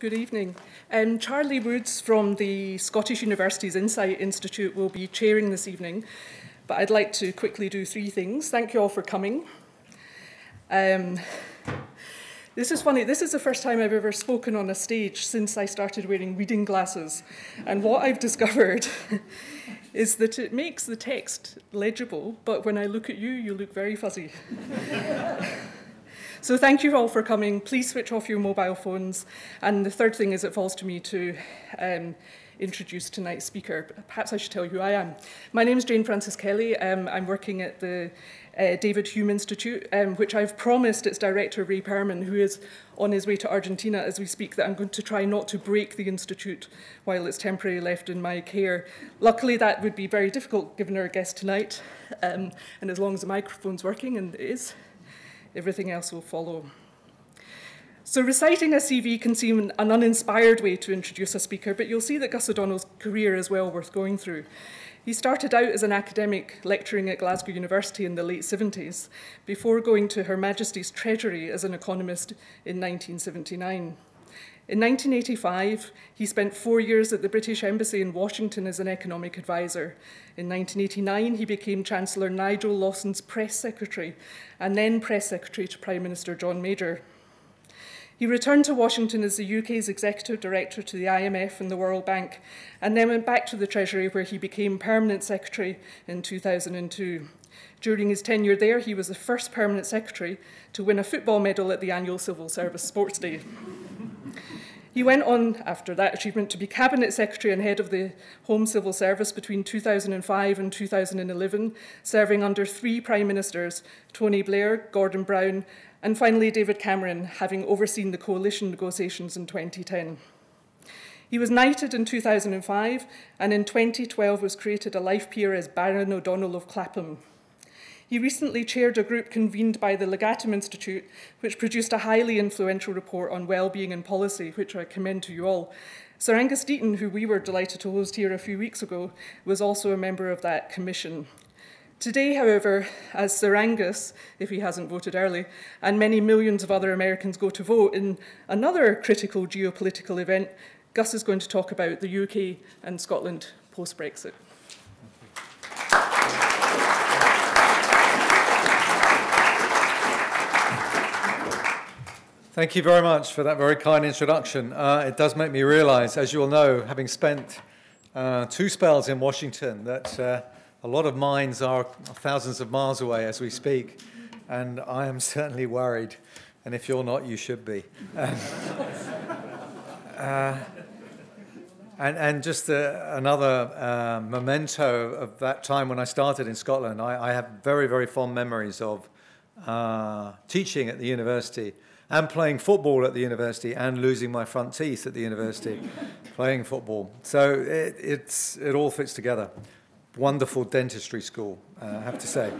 Good evening. Charlie Woods from the Scottish University's Insight Institute will be chairing this evening, but I'd like to quickly do three things. Thank you all for coming. This is funny, this is the first time I've ever spoken on a stage since I started wearing reading glasses. And what I've discovered is that it makes the text legible, but when I look at you, you look very fuzzy. So thank you all for coming. Please switch off your mobile phones. And the third thing is it falls to me to introduce tonight's speaker. Perhaps I should tell you who I am. My name is Jane Frances Kelly. I'm working at the David Hume Institute, which I've promised its director, Ray Perman, who is on his way to Argentina as we speak, that I'm going to try not to break the institute while it's temporarily left in my care. Luckily, that would be very difficult given our guest tonight. And as long as the microphone's working, and it is, everything else will follow. So reciting a CV can seem an uninspired way to introduce a speaker, but you'll see that Gus O'Donnell's career is well worth going through. He started out as an academic lecturing at Glasgow University in the late 70s, before going to Her Majesty's Treasury as an economist in 1979. In 1985, he spent 4 years at the British Embassy in Washington as an economic advisor. In 1989, he became Chancellor Nigel Lawson's press secretary, and then press secretary to Prime Minister John Major. He returned to Washington as the UK's executive director to the IMF and the World Bank, and then went back to the Treasury, where he became permanent secretary in 2002. During his tenure there, he was the first permanent secretary to win a football medal at the annual Civil Service Sports Day. He went on, after that achievement, to be Cabinet Secretary and head of the Home Civil Service between 2005 and 2011, serving under three Prime Ministers, Tony Blair, Gordon Brown, and finally David Cameron, having overseen the coalition negotiations in 2010. He was knighted in 2005, and in 2012 was created a life peer as Baron O'Donnell of Clapham. He recently chaired a group convened by the Legatum Institute, which produced a highly influential report on well-being and policy, which I commend to you all. Sir Angus Deaton, who we were delighted to host here a few weeks ago, was also a member of that commission. Today, however, as Sir Angus, if he hasn't voted early, and many millions of other Americans go to vote in another critical geopolitical event, Gus is going to talk about the UK and Scotland post-Brexit. Thank you very much for that very kind introduction. It does make me realise, as you all know, having spent 2 spells in Washington, that a lot of minds are thousands of miles away as we speak, and I am certainly worried, and if you're not, you should be. And just another memento of that time when I started in Scotland, I have very, very fond memories of teaching at the university, and playing football at the university, and losing my front teeth at the university playing football. So it all fits together. Wonderful dentistry school, I have to say.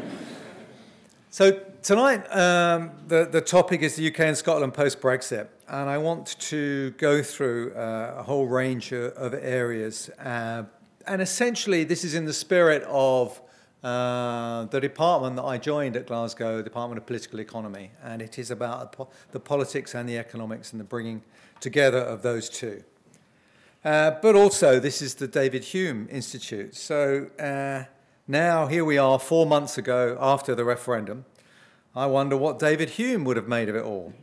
So tonight, the topic is the UK and Scotland post-Brexit, and I want to go through a whole range of areas. And essentially, this is in the spirit of the department that I joined at Glasgow, the Department of Political Economy, and it is about the politics and the economics and the bringing together of those two. But also, this is the David Hume Institute. So now here we are 4 months ago after the referendum. I wonder what David Hume would have made of it all.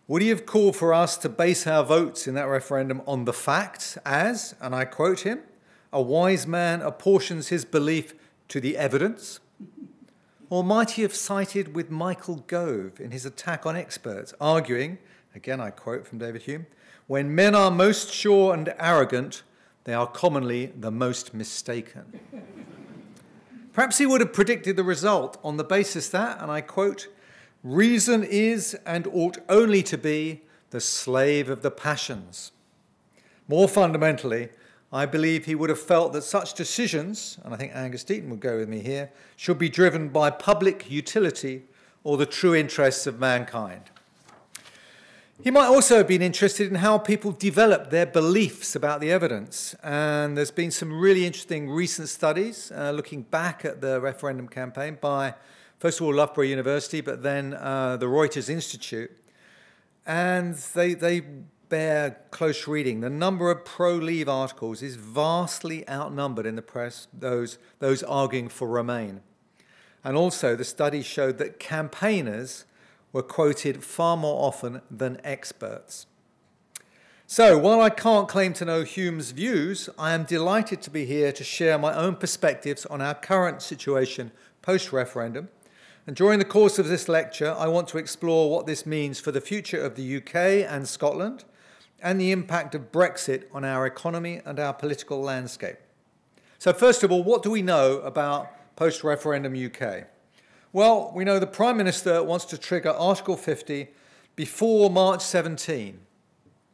Would he have called for us to base our votes in that referendum on the facts as, and I quote him, a wise man apportions his belief to the evidence? Or might he have sided with Michael Gove in his attack on experts, arguing, again I quote from David Hume, when men are most sure and arrogant, they are commonly the most mistaken. Perhaps he would have predicted the result on the basis that, and I quote, reason is and ought only to be the slave of the passions. More fundamentally, I believe he would have felt that such decisions, and I think Angus Deaton would go with me here, should be driven by public utility or the true interests of mankind. He might also have been interested in how people develop their beliefs about the evidence, and there's been some really interesting recent studies looking back at the referendum campaign by, first of all, Loughborough University, but then the Reuters Institute, and they bear close reading. The number of pro-leave articles is vastly outnumbered in the press, those arguing for Remain. And also, the study showed that campaigners were quoted far more often than experts. So, while I can't claim to know Hume's views, I am delighted to be here to share my own perspectives on our current situation post-referendum. And during the course of this lecture, I want to explore what this means for the future of the UK and Scotland, and the impact of Brexit on our economy and our political landscape. So first of all, what do we know about post-referendum UK? Well, we know the Prime Minister wants to trigger Article 50 before March 17.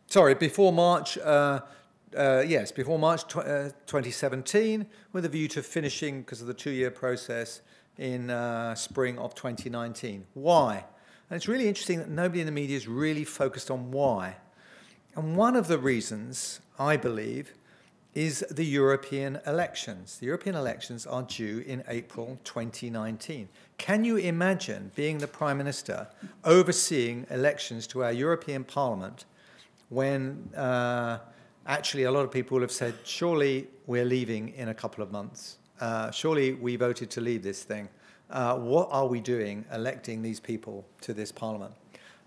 Sorry, before March 2017, with a view to finishing, because of the two-year process, in spring of 2019. Why? And it's really interesting that nobody in the media is really focused on why. And one of the reasons, I believe, is the European elections. The European elections are due in April 2019. Can you imagine being the Prime Minister overseeing elections to our European Parliament when actually a lot of people will have said, surely we're leaving in a couple of months? Surely we voted to leave this thing. What are we doing electing these people to this Parliament?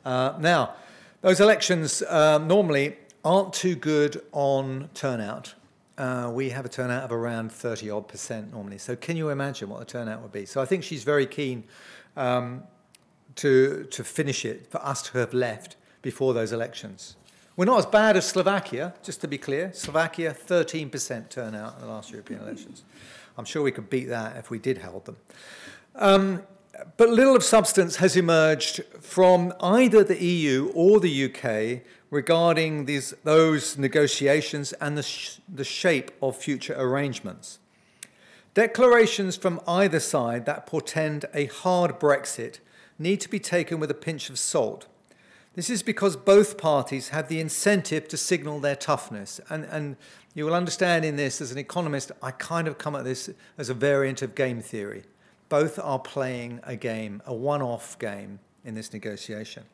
Now, those elections normally aren't too good on turnout. We have a turnout of around 30-odd% normally. So can you imagine what the turnout would be? So I think she's very keen to finish it, for us to have left before those elections. We're not as bad as Slovakia, just to be clear. Slovakia, 13% turnout in the last European elections. I'm sure we could beat that if we did hold them. But little of substance has emerged from either the EU or the UK regarding those negotiations and the shape of future arrangements. Declarations from either side that portend a hard Brexit need to be taken with a pinch of salt. This is because both parties have the incentive to signal their toughness. And you will understand in this, as an economist, I kind of come at this as a variant of game theory. Both are playing a game, a one-off game in this negotiation.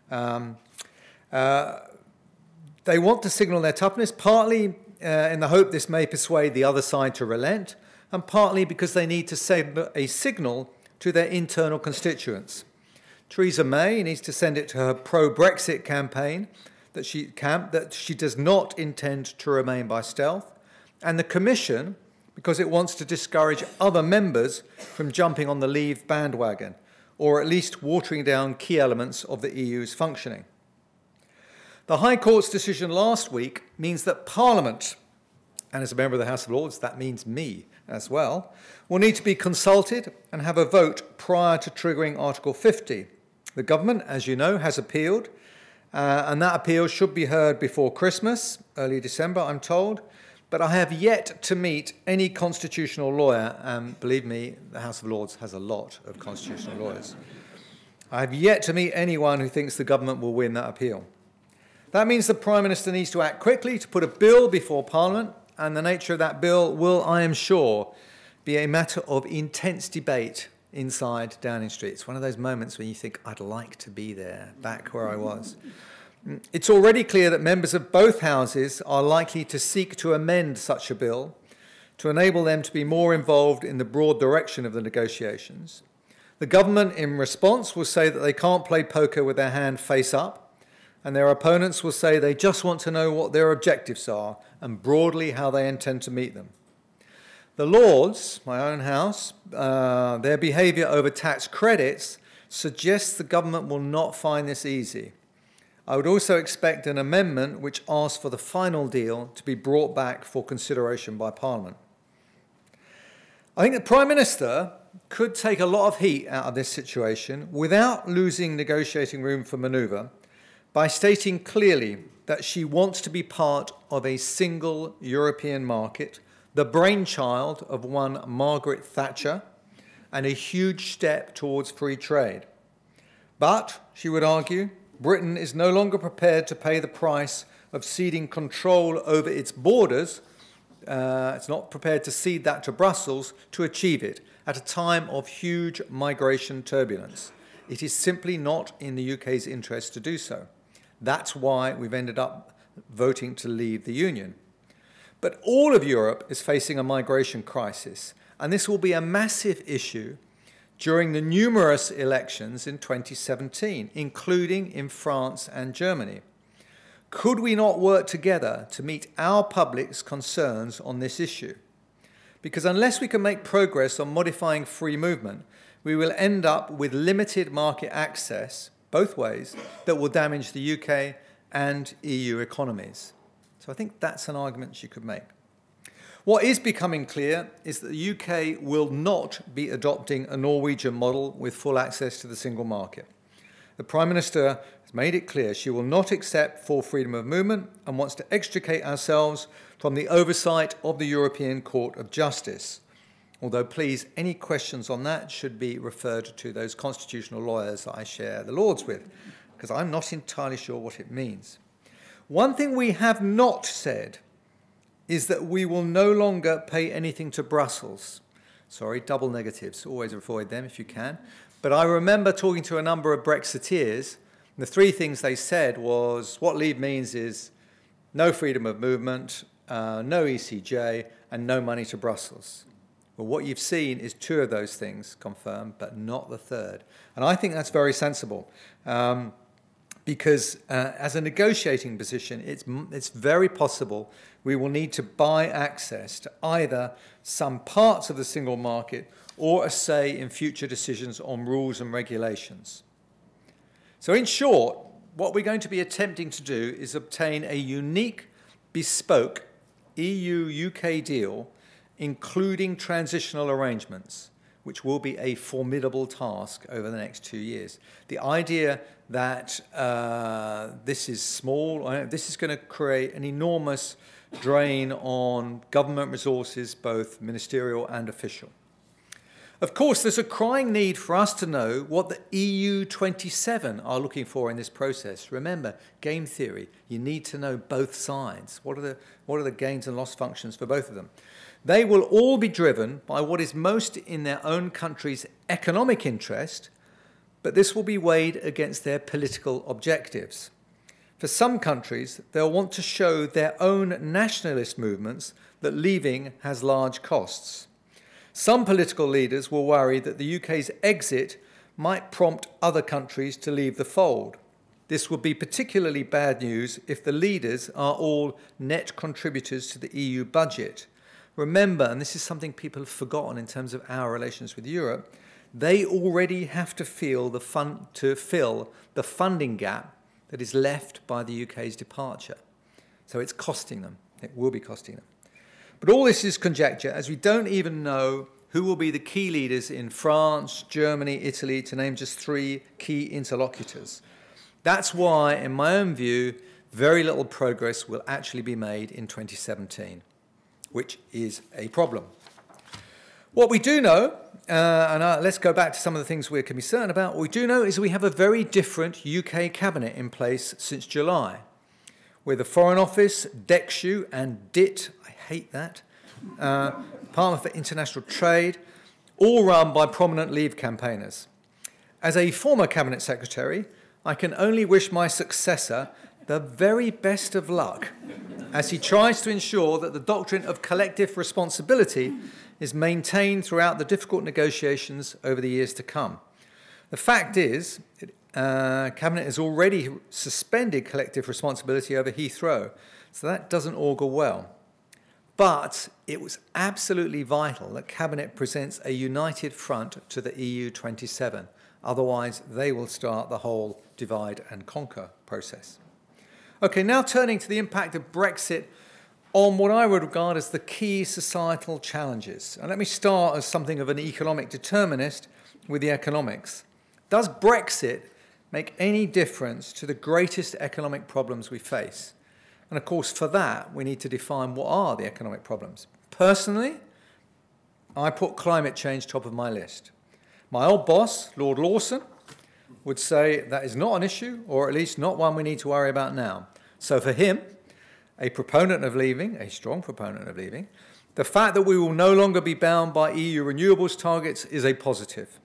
They want to signal their toughness, partly in the hope this may persuade the other side to relent, and partly because they need to send a signal to their internal constituents. Theresa May needs to send it to her pro-Brexit campaign that she does not intend to remain by stealth, and the Commission because it wants to discourage other members from jumping on the Leave bandwagon, or at least watering down key elements of the EU's functioning. The High Court's decision last week means that Parliament, and as a member of the House of Lords, that means me as well, will need to be consulted and have a vote prior to triggering Article 50. The government, as you know, has appealed, and that appeal should be heard before Christmas, early December, I'm told. But I have yet to meet any constitutional lawyer, and believe me, the House of Lords has a lot of constitutional lawyers. I have yet to meet anyone who thinks the government will win that appeal. That means the Prime Minister needs to act quickly to put a bill before Parliament, and the nature of that bill will, I am sure, be a matter of intense debate inside Downing Street. It's one of those moments when you think, I'd like to be there, back where I was. It's already clear that members of both houses are likely to seek to amend such a bill to enable them to be more involved in the broad direction of the negotiations. The government, in response, will say that they can't play poker with their hand face up, and their opponents will say they just want to know what their objectives are and broadly how they intend to meet them. The Lords, my own house, their behaviour over tax credits suggests the government will not find this easy. I would also expect an amendment which asks for the final deal to be brought back for consideration by Parliament. I think the Prime Minister could take a lot of heat out of this situation without losing negotiating room for manoeuvre by stating clearly that she wants to be part of a single European market, the brainchild of one Margaret Thatcher, and a huge step towards free trade. But, she would argue, Britain is no longer prepared to pay the price of ceding control over its borders. It's not prepared to cede that to Brussels to achieve it at a time of huge migration turbulence. It is simply not in the UK's interest to do so. That's why we've ended up voting to leave the Union. But all of Europe is facing a migration crisis, and this will be a massive issue during the numerous elections in 2017, including in France and Germany. Could we not work together to meet our public's concerns on this issue? Because unless we can make progress on modifying free movement, we will end up with limited market access, both ways, that will damage the UK and EU economies. So I think that's an argument you could make. What is becoming clear is that the UK will not be adopting a Norwegian model with full access to the single market. The Prime Minister has made it clear she will not accept full freedom of movement and wants to extricate ourselves from the oversight of the European Court of Justice. Although, please, any questions on that should be referred to those constitutional lawyers that I share the Lords with, because I'm not entirely sure what it means. One thing we have not said is that we will no longer pay anything to Brussels. Sorry, double negatives. Always avoid them if you can. But I remember talking to a number of Brexiteers. The three things they said was what leave means is no freedom of movement, no ECJ, and no money to Brussels. Well, what you've seen is two of those things confirmed, but not the third. And I think that's very sensible. Because as a negotiating position, it's very possible we will need to buy access to either some parts of the single market or a say in future decisions on rules and regulations. So in short, what we're going to be attempting to do is obtain a unique, bespoke EU-UK deal, including transitional arrangements, which will be a formidable task over the next 2 years. The idea that this is small, this is going to create an enormous drain on government resources, both ministerial and official. Of course, there's a crying need for us to know what the EU 27 are looking for in this process. Remember, game theory, you need to know both sides. What are the gains and loss functions for both of them? They will all be driven by what is most in their own country's economic interest, but this will be weighed against their political objectives. For some countries, they'll want to show their own nationalist movements that leaving has large costs. Some political leaders will worry that the UK's exit might prompt other countries to leave the fold. This would be particularly bad news if the leaders are all net contributors to the EU budget. Remember, and this is something people have forgotten in terms of our relations with Europe, they already have to fill the funding gap that is left by the UK's departure. So it's costing them. It will be costing them. But all this is conjecture, as we don't even know who will be the key leaders in France, Germany, Italy, to name just three key interlocutors. That's why, in my own view, very little progress will actually be made in 2017, which is a problem. What we do know, let's go back to some of the things we can be certain about, what we do know is we have a very different UK cabinet in place since July, with the Foreign Office, DEXU and DIT, I hate that, Department for International Trade, all run by prominent Leave campaigners. As a former Cabinet Secretary, I can only wish my successor the very best of luck as he tries to ensure that the doctrine of collective responsibility is maintained throughout the difficult negotiations over the years to come. The fact is, Cabinet has already suspended collective responsibility over Heathrow, so that doesn't augur well. But it was absolutely vital that Cabinet presents a united front to the EU 27. Otherwise, they will start the whole divide and conquer process. Okay, now turning to the impact of Brexit on what I would regard as the key societal challenges. And let me start as something of an economic determinist with the economics. Does Brexit make any difference to the greatest economic problems we face? And of course, for that, we need to define what are the economic problems. Personally, I put climate change top of my list. My old boss, Lord Lawson, would say that is not an issue, or at least not one we need to worry about now. So for him, a proponent of leaving, a strong proponent of leaving, the fact that we will no longer be bound by EU renewables targets is a positive.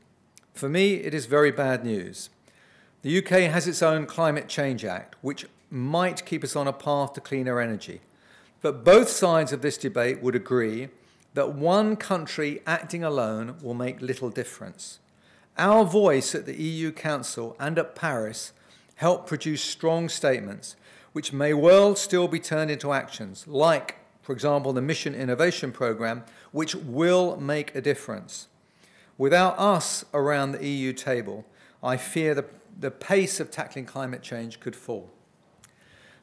For me, it is very bad news. The UK has its own Climate Change Act, which might keep us on a path to cleaner energy. But both sides of this debate would agree that one country acting alone will make little difference. Our voice at the EU Council and at Paris helped produce strong statements which may well still be turned into actions, like, for example, the Mission Innovation Programme, which will make a difference. Without us around the EU table, I fear the pace of tackling climate change could fall.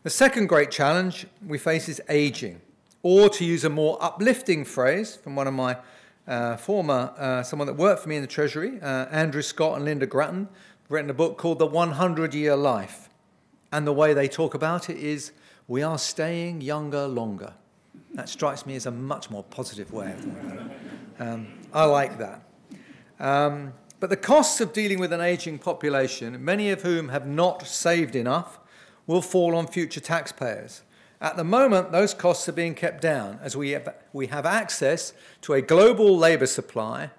The second great challenge we face is ageing, or to use a more uplifting phrase from one of my someone that worked for me in the Treasury, Andrew Scott and Linda Grattan, written a book called The 100-Year Life. And the way they talk about it is, we are staying younger longer. That strikes me as a much more positive way of thinking about it. I like that. But the costs of dealing with an ageing population, many of whom have not saved enough, will fall on future taxpayers. At the moment, those costs are being kept down as we have access to a global labour supply,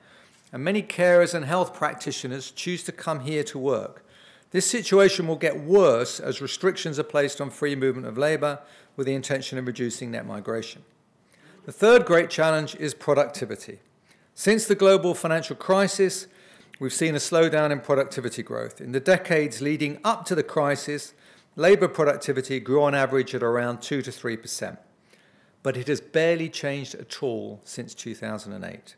and many carers and health practitioners choose to come here to work. This situation will get worse as restrictions are placed on free movement of labour with the intention of reducing net migration. The third great challenge is productivity. Since the global financial crisis, we've seen a slowdown in productivity growth. In the decades leading up to the crisis, labour productivity grew on average at around 2 to 3%, but it has barely changed at all since 2008.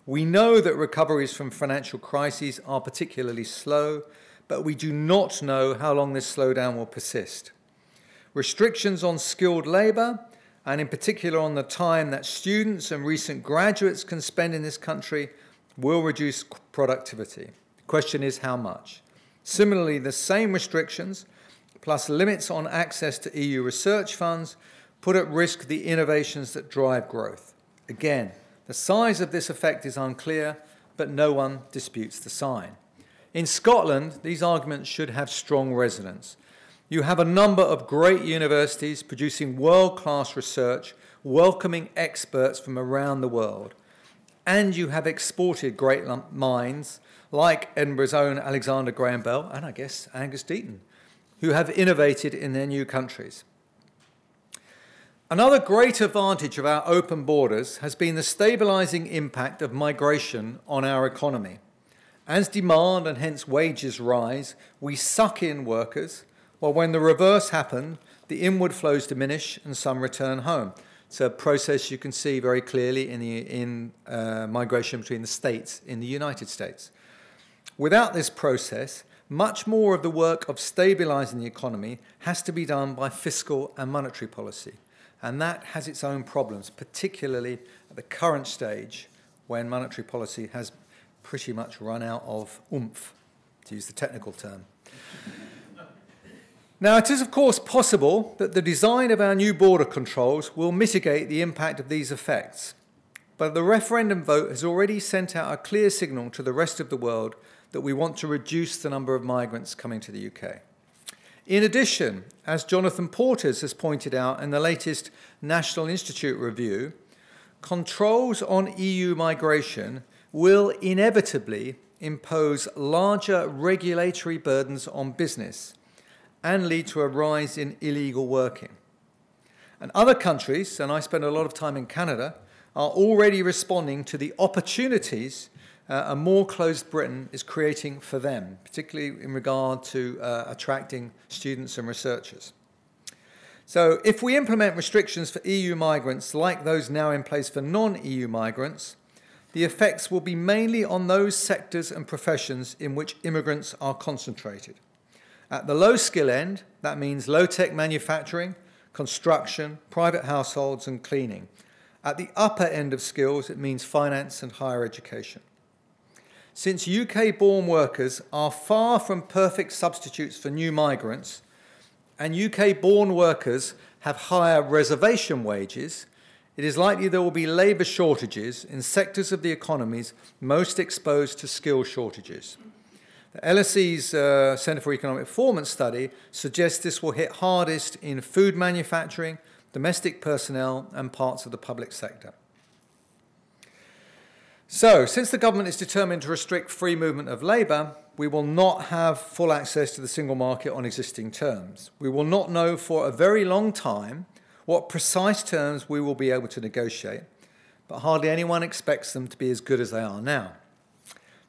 We know that recoveries from financial crises are particularly slow, but we do not know how long this slowdown will persist. Restrictions on skilled labour, and in particular on the time that students and recent graduates can spend in this country, will reduce productivity. The question is how much. Similarly, the same restrictions, plus limits on access to EU research funds, put at risk the innovations that drive growth. Again, the size of this effect is unclear, but no one disputes the sign. In Scotland, these arguments should have strong resonance. You have a number of great universities producing world-class research, welcoming experts from around the world. And you have exported great minds like Edinburgh's own Alexander Graham Bell and, I guess, Angus Deaton, who have innovated in their new countries. Another great advantage of our open borders has been the stabilising impact of migration on our economy. As demand and hence wages rise, we suck in workers, while when the reverse happens, the inward flows diminish and some return home. It's a process you can see very clearly in migration between the states in the United States. Without this process, much more of the work of stabilising the economy has to be done by fiscal and monetary policy. And that has its own problems, particularly at the current stage when monetary policy has pretty much run out of oomph, to use the technical term. Now, it is of course possible that the design of our new border controls will mitigate the impact of these effects, but the referendum vote has already sent out a clear signal to the rest of the world that we want to reduce the number of migrants coming to the UK. In addition, as Jonathan Portes has pointed out in the latest National Institute review, controls on EU migration will inevitably impose larger regulatory burdens on business and lead to a rise in illegal working. And other countries, and I spend a lot of time in Canada, are already responding to the opportunities a more closed Britain is creating for them, particularly in regard to attracting students and researchers. So if we implement restrictions for EU migrants like those now in place for non-EU migrants, the effects will be mainly on those sectors and professions in which immigrants are concentrated. At the low skill end, that means low-tech manufacturing, construction, private households and cleaning. At the upper end of skills, it means finance and higher education. Since UK-born workers are far from perfect substitutes for new migrants, and UK-born workers have higher reservation wages, it is likely there will be labour shortages in sectors of the economies most exposed to skill shortages. The LSE's Centre for Economic Performance study suggests this will hit hardest in food manufacturing, domestic personnel, and parts of the public sector. So, since the government is determined to restrict free movement of labour, we will not have full access to the single market on existing terms. We will not know for a very long time what precise terms we will be able to negotiate, but hardly anyone expects them to be as good as they are now.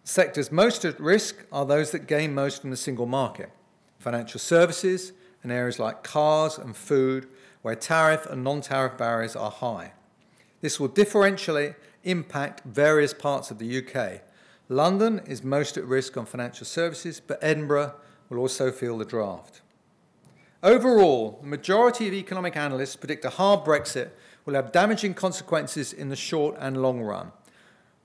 Sectors most at risk are those that gain most from the single market: financial services and areas like cars and food, where tariff and non-tariff barriers are high. This will differentially impact various parts of the UK. London is most at risk on financial services, but Edinburgh will also feel the draft. Overall, the majority of economic analysts predict a hard Brexit will have damaging consequences in the short and long run.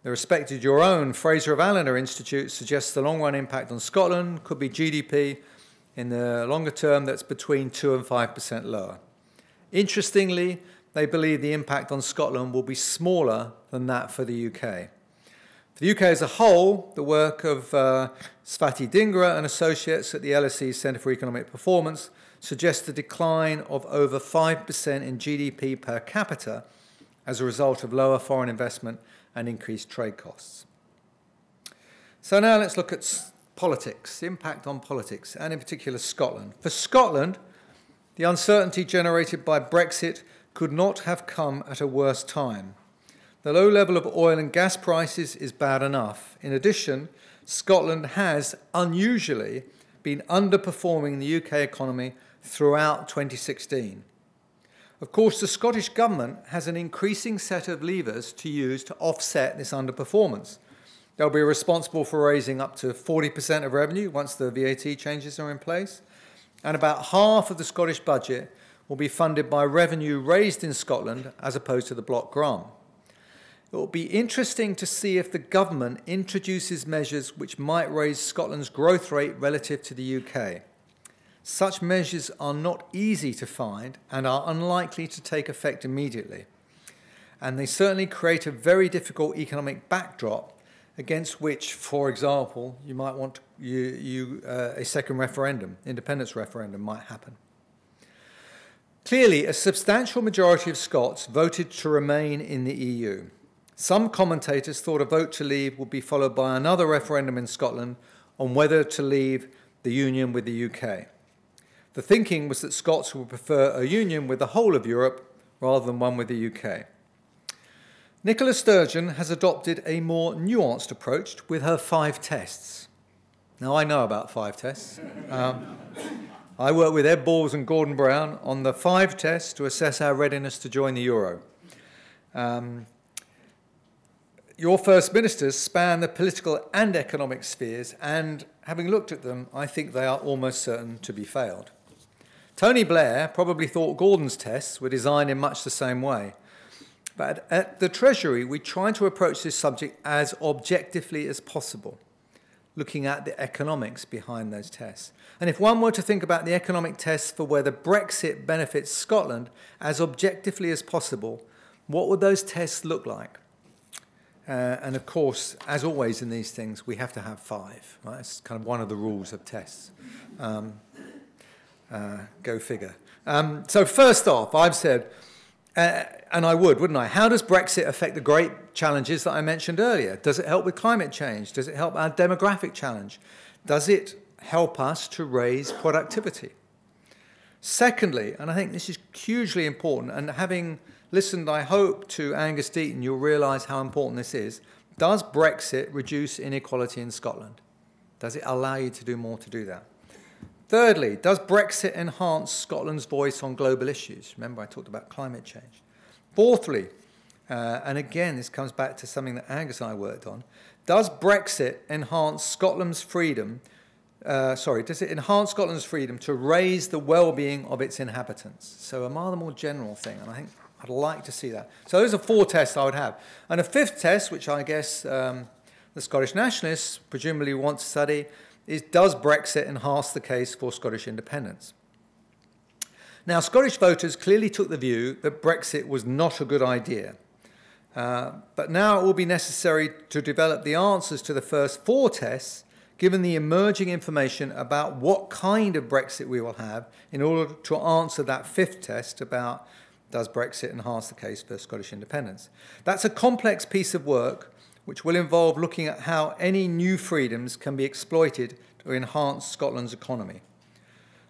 The respected Your Own Fraser of Allender Institute suggests the long-run impact on Scotland could be GDP in the longer term that's between 2 and 5% lower. Interestingly, they believe the impact on Scotland will be smaller than that for the UK. For the UK as a whole, the work of Svati Dhingra and associates at the LSE Centre for Economic Performance suggests a decline of over 5% in GDP per capita as a result of lower foreign investment and increased trade costs. So now let's look at politics, the impact on politics, and in particular Scotland. For Scotland, the uncertainty generated by Brexit could not have come at a worse time. The low level of oil and gas prices is bad enough. In addition, Scotland has unusually been underperforming the UK economy throughout 2016. Of course, the Scottish Government has an increasing set of levers to use to offset this underperformance. They'll be responsible for raising up to 40% of revenue once the VAT changes are in place, and about half of the Scottish budget will be funded by revenue raised in Scotland as opposed to the block grant. It will be interesting to see if the government introduces measures which might raise Scotland's growth rate relative to the UK. Such measures are not easy to find and are unlikely to take effect immediately. And they certainly create a very difficult economic backdrop against which, for example, you might want a second referendum, independence referendum might happen. Clearly, a substantial majority of Scots voted to remain in the EU. Some commentators thought a vote to leave would be followed by another referendum in Scotland on whether to leave the union with the UK. The thinking was that Scots would prefer a union with the whole of Europe rather than one with the UK. Nicola Sturgeon has adopted a more nuanced approach with her 5 tests. Now, I know about 5 tests. I work with Ed Balls and Gordon Brown on the 5 tests to assess our readiness to join the euro. Your First Ministers span the political and economic spheres, and having looked at them, I think they are almost certain to be failed. Tony Blair probably thought Gordon's tests were designed in much the same way. But at the Treasury, we try to approach this subject as objectively as possible, looking at the economics behind those tests. And if one were to think about the economic tests for whether Brexit benefits Scotland as objectively as possible, what would those tests look like? And of course, as always in these things, we have to have 5. Right? It's kind of one of the rules of tests. Go figure. So first off, I've said, and I would, wouldn't I? How does Brexit affect the great challenges that I mentioned earlier? Does it help with climate change? Does it help our demographic challenge? Does it help us to raise productivity? Secondly, and I think this is hugely important, and having listened, I hope, to Angus Deaton, you'll realise how important this is. Does Brexit reduce inequality in Scotland? Does it allow you to do more to do that? Thirdly, does Brexit enhance Scotland's voice on global issues? Remember, I talked about climate change. Fourthly, and again, this comes back to something that Angus and I worked on, does Brexit enhance Scotland's freedom, does it enhance Scotland's freedom to raise the well-being of its inhabitants? So a rather more general thing, and I think I'd like to see that. So those are 4 tests I would have. And a 5th test, which I guess the Scottish nationalists presumably want to study, is does Brexit enhance the case for Scottish independence? Now, Scottish voters clearly took the view that Brexit was not a good idea. But now it will be necessary to develop the answers to the first 4 tests, given the emerging information about what kind of Brexit we will have, in order to answer that 5th test about does Brexit enhance the case for Scottish independence. That's a complex piece of work, which will involve looking at how any new freedoms can be exploited to enhance Scotland's economy.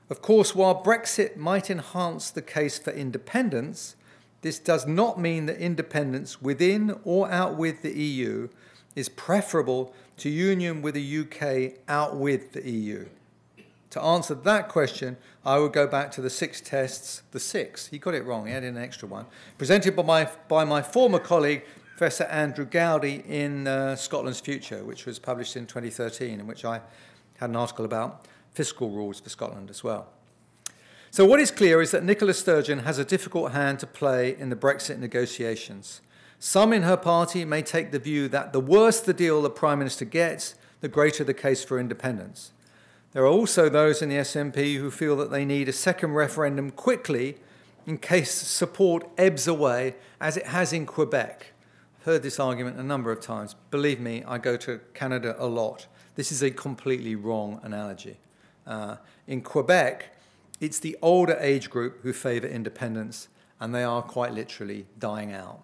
Of course, while Brexit might enhance the case for independence, this does not mean that independence within or out with the EU is preferable to union with the UK out with the EU. To answer that question, I would go back to the 6 tests, the 6, he got it wrong, he added an extra one, presented by my former colleague, Professor Andrew Gowdy in Scotland's Future, which was published in 2013, in which I had an article about fiscal rules for Scotland as well. So what is clear is that Nicola Sturgeon has a difficult hand to play in the Brexit negotiations. Some in her party may take the view that the worse the deal the Prime Minister gets, the greater the case for independence. There are also those in the SNP who feel that they need a second referendum quickly in case support ebbs away, as it has in Quebec. I've heard this argument a number of times. Believe me, I go to Canada a lot. This is a completely wrong analogy. In Quebec, it's the older age group who favour independence, and they are quite literally dying out.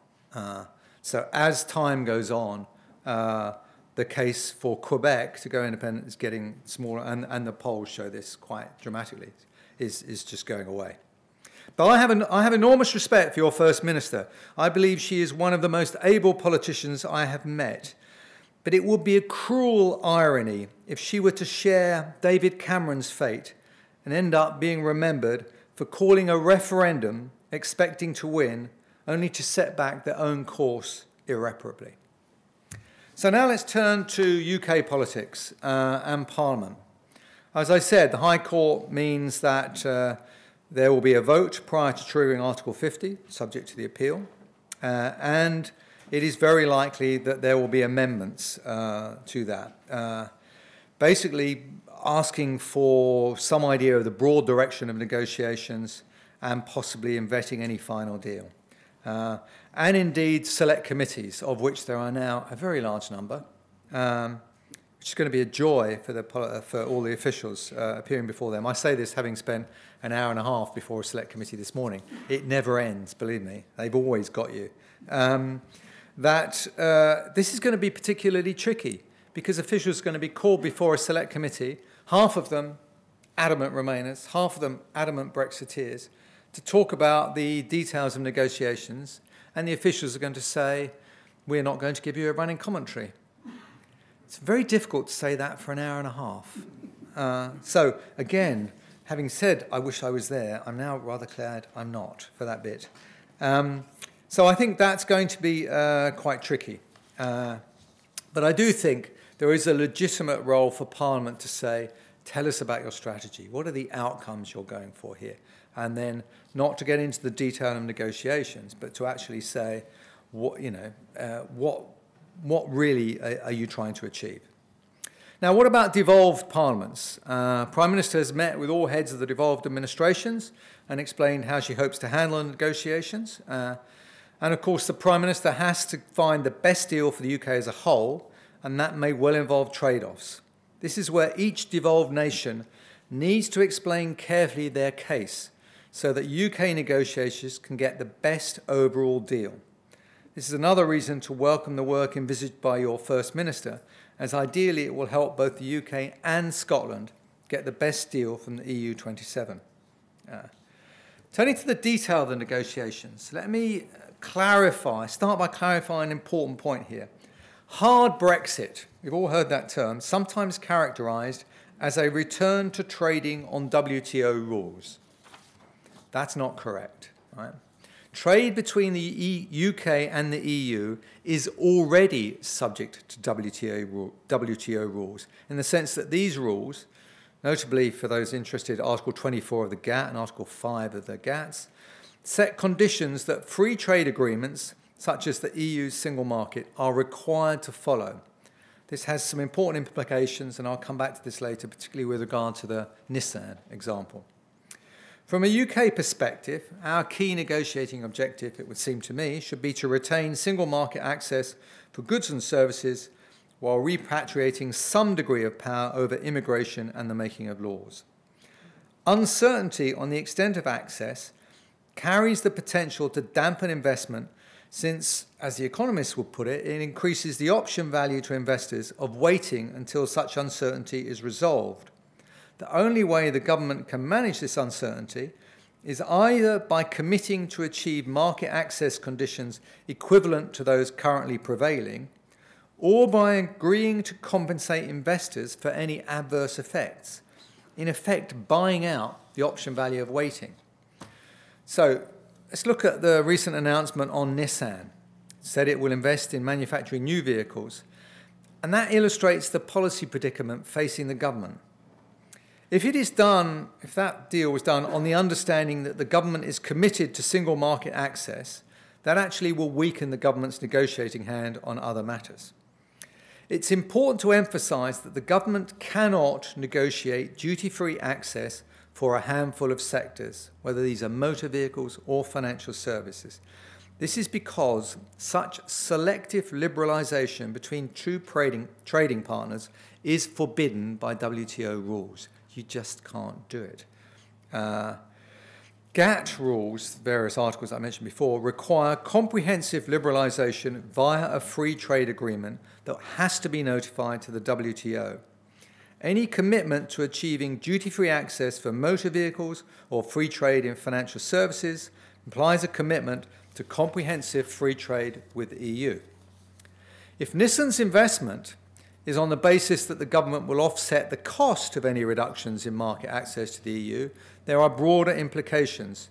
So as time goes on, the case for Quebec to go independent is getting smaller, and the polls show this quite dramatically, is just going away. But I have enormous respect for your First Minister. I believe she is one of the most able politicians I have met. But it would be a cruel irony if she were to share David Cameron's fate and end up being remembered for calling a referendum expecting to win, only to set back their own course irreparably. So now let's turn to UK politics and Parliament. As I said, the High Court means that there will be a vote prior to triggering Article 50, subject to the appeal, and it is very likely that there will be amendments to that, basically asking for some idea of the broad direction of negotiations and possibly in vetting any final deal. And indeed select committees, of which there are now a very large number, which is going to be a joy for all the officials appearing before them. I say this having spent an hour and a half before a select committee this morning. It never ends, believe me. They've always got you. This is going to be particularly tricky because officials are going to be called before a select committee, half of them adamant Remainers, half of them adamant Brexiteers, to talk about the details of negotiations, and the officials are going to say, we're not going to give you a running commentary. It's very difficult to say that for an hour and a half. So, again, having said I wish I was there, I'm now rather glad I'm not for that bit. So I think that's going to be quite tricky. But I do think there is a legitimate role for Parliament to say, tell us about your strategy. What are the outcomes you're going for here? And then not to get into the detail of negotiations, but to actually say, what really are you trying to achieve? Now, what about devolved parliaments? Prime Minister has met with all heads of the devolved administrations and explained how she hopes to handle negotiations. And of course, the Prime Minister has to find the best deal for the UK as a whole, and that may well involve trade-offs. This is where each devolved nation needs to explain carefully their case so that UK negotiators can get the best overall deal. This is another reason to welcome the work envisaged by your First Minister, as ideally it will help both the UK and Scotland get the best deal from the EU 27. Turning to the detail of the negotiations, let me start by clarifying an important point here. Hard Brexit, we've all heard that term, sometimes characterised as a return to trading on WTO rules. That's not correct, right? Trade between the UK and the EU is already subject to WTO rules, in the sense that these rules, notably for those interested, Article 24 of the GATT and Article 5 of the GATTs, set conditions that free trade agreements, such as the EU's single market, are required to follow. This has some important implications, and I'll come back to this later, particularly with regard to the Nissan example. From a UK perspective, our key negotiating objective, it would seem to me, should be to retain single market access for goods and services while repatriating some degree of power over immigration and the making of laws. Uncertainty on the extent of access carries the potential to dampen investment since, as the economists would put it, it increases the option value to investors of waiting until such uncertainty is resolved. The only way the government can manage this uncertainty is either by committing to achieve market access conditions equivalent to those currently prevailing, or by agreeing to compensate investors for any adverse effects, in effect buying out the option value of waiting. So let's look at the recent announcement on Nissan. It said it will invest in manufacturing new vehicles, and that illustrates the policy predicament facing the government. If that deal was done on the understanding that the government is committed to single market access, that actually will weaken the government's negotiating hand on other matters. It's important to emphasise that the government cannot negotiate duty-free access for a handful of sectors, whether these are motor vehicles or financial services. This is because such selective liberalisation between two trading partners is forbidden by WTO rules. You just can't do it. GATT rules, various articles I mentioned before, require comprehensive liberalisation via a free trade agreement that has to be notified to the WTO. Any commitment to achieving duty-free access for motor vehicles or free trade in financial services implies a commitment to comprehensive free trade with the EU. If Nissan's investment is on the basis that the government will offset the cost of any reductions in market access to the EU, there are broader implications.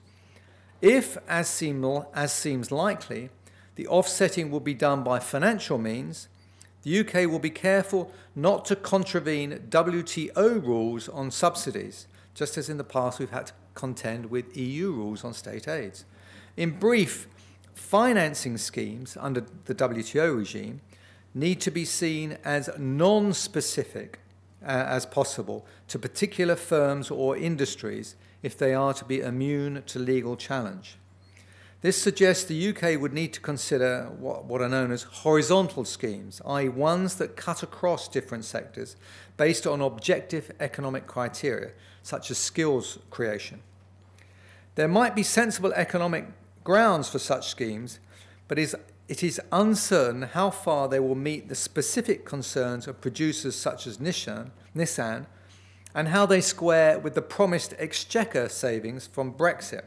If, as seems likely, the offsetting will be done by financial means, the UK will be careful not to contravene WTO rules on subsidies, just as in the past we've had to contend with EU rules on state aids. In brief, financing schemes under the WTO regime need to be seen as non-specific as possible to particular firms or industries if they are to be immune to legal challenge. This suggests the UK would need to consider what are known as horizontal schemes, i.e. ones that cut across different sectors based on objective economic criteria, such as skills creation. There might be sensible economic grounds for such schemes, but it is uncertain how far they will meet the specific concerns of producers such as Nissan and how they square with the promised exchequer savings from Brexit.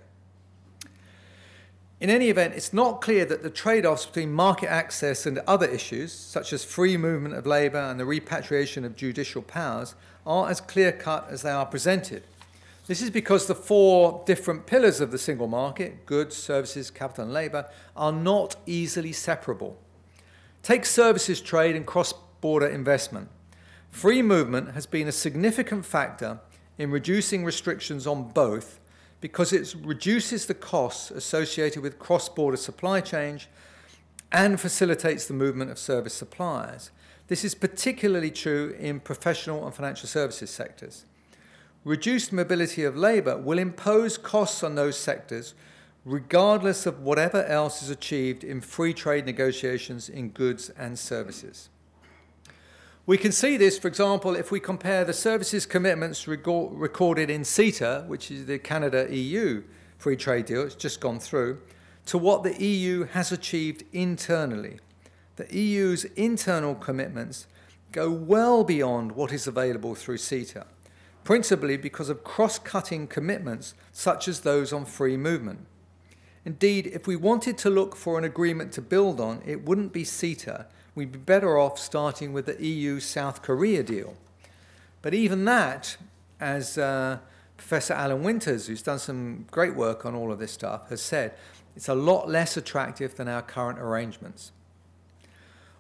In any event, it's not clear that the trade-offs between market access and other issues, such as free movement of labour and the repatriation of judicial powers, are as clear-cut as they are presented. This is because the four different pillars of the single market, goods, services, capital and labour, are not easily separable. Take services trade and cross-border investment. Free movement has been a significant factor in reducing restrictions on both because it reduces the costs associated with cross-border supply chains and facilitates the movement of service suppliers. This is particularly true in professional and financial services sectors. Reduced mobility of labour will impose costs on those sectors regardless of whatever else is achieved in free trade negotiations in goods and services. We can see this, for example, if we compare the services commitments recorded in CETA, which is the Canada-EU free trade deal, it's just gone through, to what the EU has achieved internally. The EU's internal commitments go well beyond what is available through CETA, principally because of cross-cutting commitments such as those on free movement. Indeed, if we wanted to look for an agreement to build on, it wouldn't be CETA. We'd be better off starting with the EU-South Korea deal. But even that, as Professor Alan Winters, who's done some great work on all of this stuff, has said, it's a lot less attractive than our current arrangements.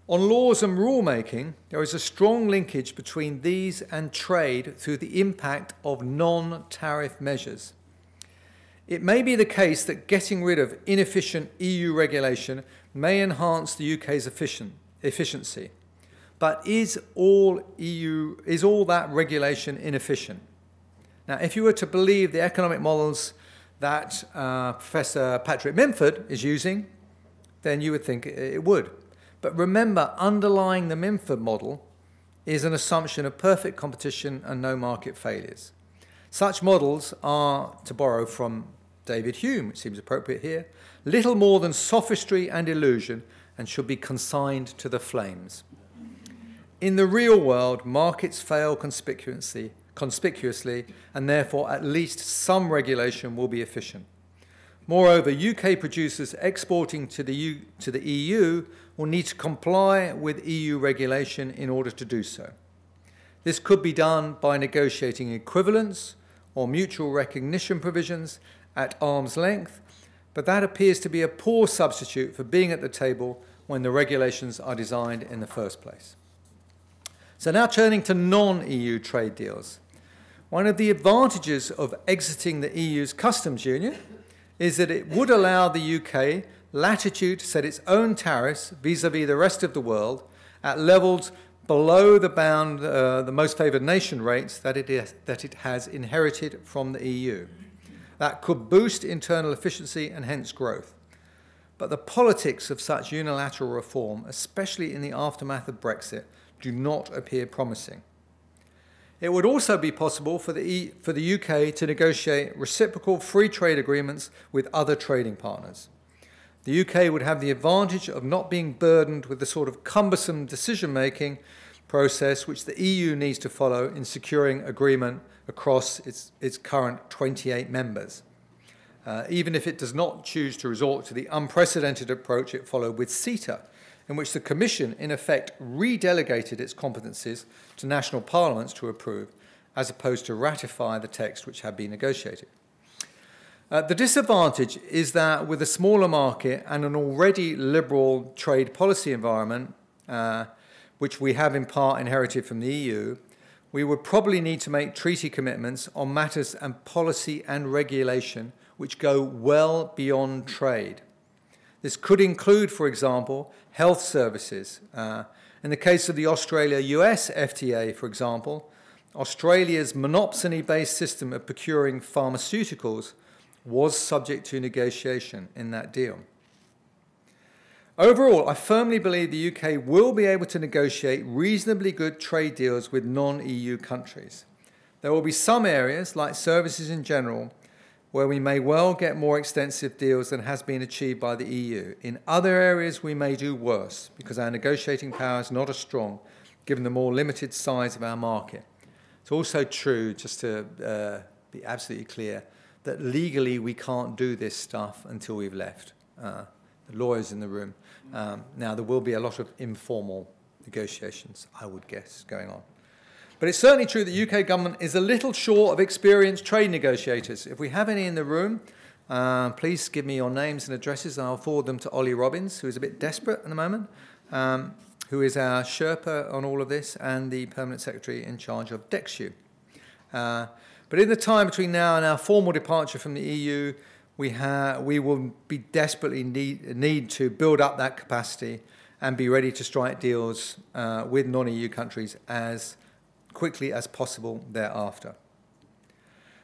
On laws and rulemaking, there is a strong linkage between these and trade through the impact of non-tariff measures. It may be the case that getting rid of inefficient EU regulation may enhance the UK's efficiency, but is all that regulation inefficient? Now, if you were to believe the economic models that Professor Patrick Minford is using, then you would think it would. But remember, underlying the Minford model is an assumption of perfect competition and no market failures. Such models are, to borrow from David Hume, which seems appropriate here, little more than sophistry and illusion and should be consigned to the flames. In the real world, markets fail conspicuously, and therefore at least some regulation will be efficient. Moreover, UK producers exporting to the EU will need to comply with EU regulation in order to do so. This could be done by negotiating equivalence or mutual recognition provisions at arm's length, but that appears to be a poor substitute for being at the table when the regulations are designed in the first place. So now turning to non-EU trade deals. One of the advantages of exiting the EU's customs union is that it would allow the UK latitude to set its own tariffs vis-à-vis the rest of the world at levels below the bound, the most favoured nation rates that it has inherited from the EU. That could boost internal efficiency and hence growth. But the politics of such unilateral reform, especially in the aftermath of Brexit, do not appear promising. It would also be possible for the UK to negotiate reciprocal free trade agreements with other trading partners. The UK would have the advantage of not being burdened with the sort of cumbersome decision-making process which the EU needs to follow in securing agreement across its current 28 members, even if it does not choose to resort to the unprecedented approach it followed with CETA, in which the Commission, in effect, redelegated its competencies to national parliaments to approve, as opposed to ratify the text which had been negotiated. The disadvantage is that with a smaller market and an already liberal trade policy environment, which we have in part inherited from the EU, we would probably need to make treaty commitments on matters and policy and regulation which go well beyond trade. This could include, for example, health services. In the case of the Australia-US FTA, for example, Australia's monopsony-based system of procuring pharmaceuticals was subject to negotiation in that deal. Overall, I firmly believe the UK will be able to negotiate reasonably good trade deals with non-EU countries. There will be some areas, like services in general, where we may well get more extensive deals than has been achieved by the EU. In other areas, we may do worse, because our negotiating power is not as strong, given the more limited size of our market. It's also true, just to be absolutely clear, that legally we can't do this stuff until we've left. The lawyers in the room. Now, there will be a lot of informal negotiations, I would guess, going on. But it's certainly true that the UK government is a little short of experienced trade negotiators. If we have any in the room, please give me your names and addresses, and I'll forward them to Ollie Robbins, who is a bit desperate at the moment, who is our Sherpa on all of this and the Permanent Secretary in charge of DEXU. But in the time between now and our formal departure from the EU, we will be desperately need to build up that capacity and be ready to strike deals with non-EU countries as quickly as possible thereafter.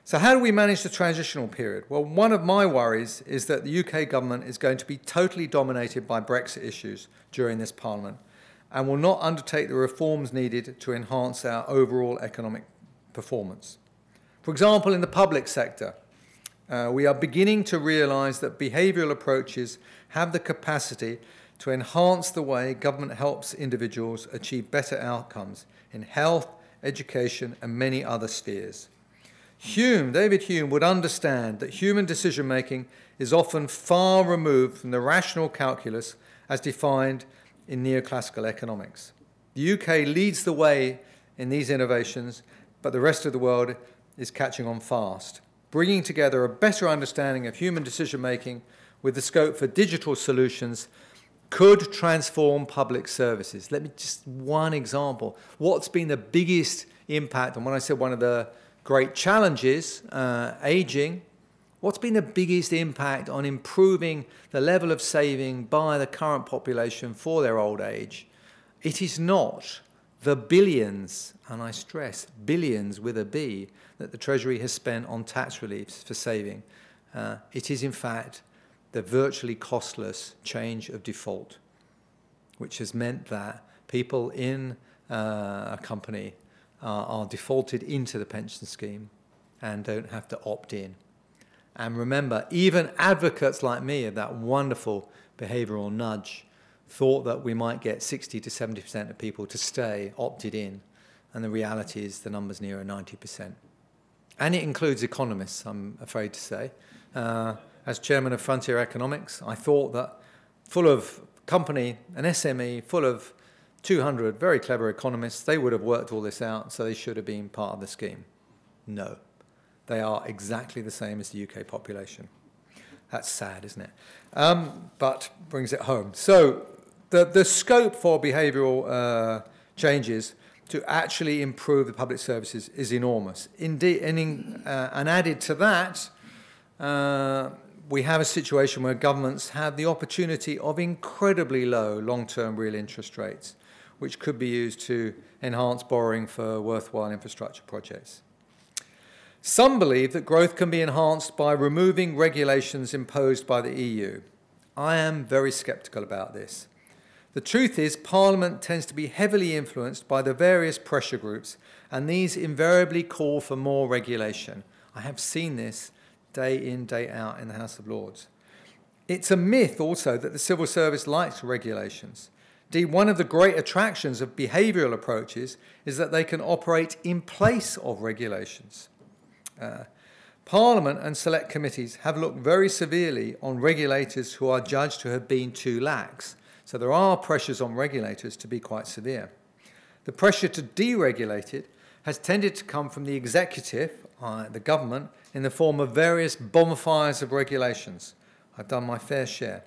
So how do we manage the transitional period? Well, one of my worries is that the UK government is going to be totally dominated by Brexit issues during this Parliament and will not undertake the reforms needed to enhance our overall economic performance. For example, in the public sector, we are beginning to realise that behavioural approaches have the capacity to enhance the way government helps individuals achieve better outcomes in health, education and many other spheres. David Hume would understand that human decision-making is often far removed from the rational calculus as defined in neoclassical economics. The UK leads the way in these innovations, but the rest of the world is catching on fast, bringing together a better understanding of human decision-making with the scope for digital solutions could transform public services. Let me just one example. What's been the biggest impact, and when I said one of the great challenges, aging, what's been the biggest impact on improving the level of saving by the current population for their old age? It is not the billions, and I stress billions with a B, that the Treasury has spent on tax reliefs for saving. It is in fact the virtually costless change of default, which has meant that people in a company are defaulted into the pension scheme and don't have to opt in. And remember, even advocates like me of that wonderful behavioral nudge thought that we might get 60 to 70% of people to stay opted in. And the reality is the number's nearer 90%. And it includes economists, I'm afraid to say. As chairman of Frontier Economics, I thought that full of company, an SME, full of 200 very clever economists, they would have worked all this out, so they should have been part of the scheme. No. They are exactly the same as the UK population. That's sad, isn't it? But brings it home. So the scope for behavioural changes to actually improve the public services is enormous. Indeed, and added to that, we have a situation where governments have the opportunity of incredibly low long-term real interest rates, which could be used to enhance borrowing for worthwhile infrastructure projects. Some believe that growth can be enhanced by removing regulations imposed by the EU. I am very sceptical about this. The truth is, Parliament tends to be heavily influenced by the various pressure groups, and these invariably call for more regulation. I have seen this day in, day out in the House of Lords. It's a myth also that the civil service likes regulations. Indeed, one of the great attractions of behavioural approaches is that they can operate in place of regulations. Parliament and select committees have looked very severely on regulators who are judged to have been too lax. So there are pressures on regulators to be quite severe. The pressure to deregulate it has tended to come from the executive, the government, in the form of various bonfires of regulations. I've done my fair share.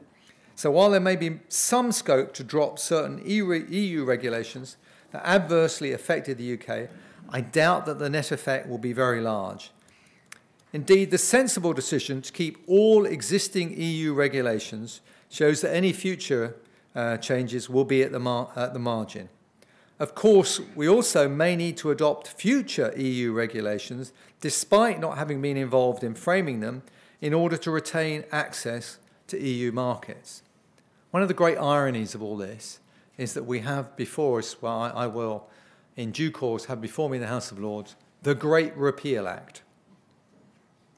So while there may be some scope to drop certain EU regulations that adversely affected the UK, I doubt that the net effect will be very large. Indeed, the sensible decision to keep all existing EU regulations shows that any future changes will be at the margin. Of course, we also may need to adopt future EU regulations, despite not having been involved in framing them, in order to retain access to EU markets. One of the great ironies of all this is that we have before us, well, I will in due course have before me in the House of Lords, the Great Repeal Act.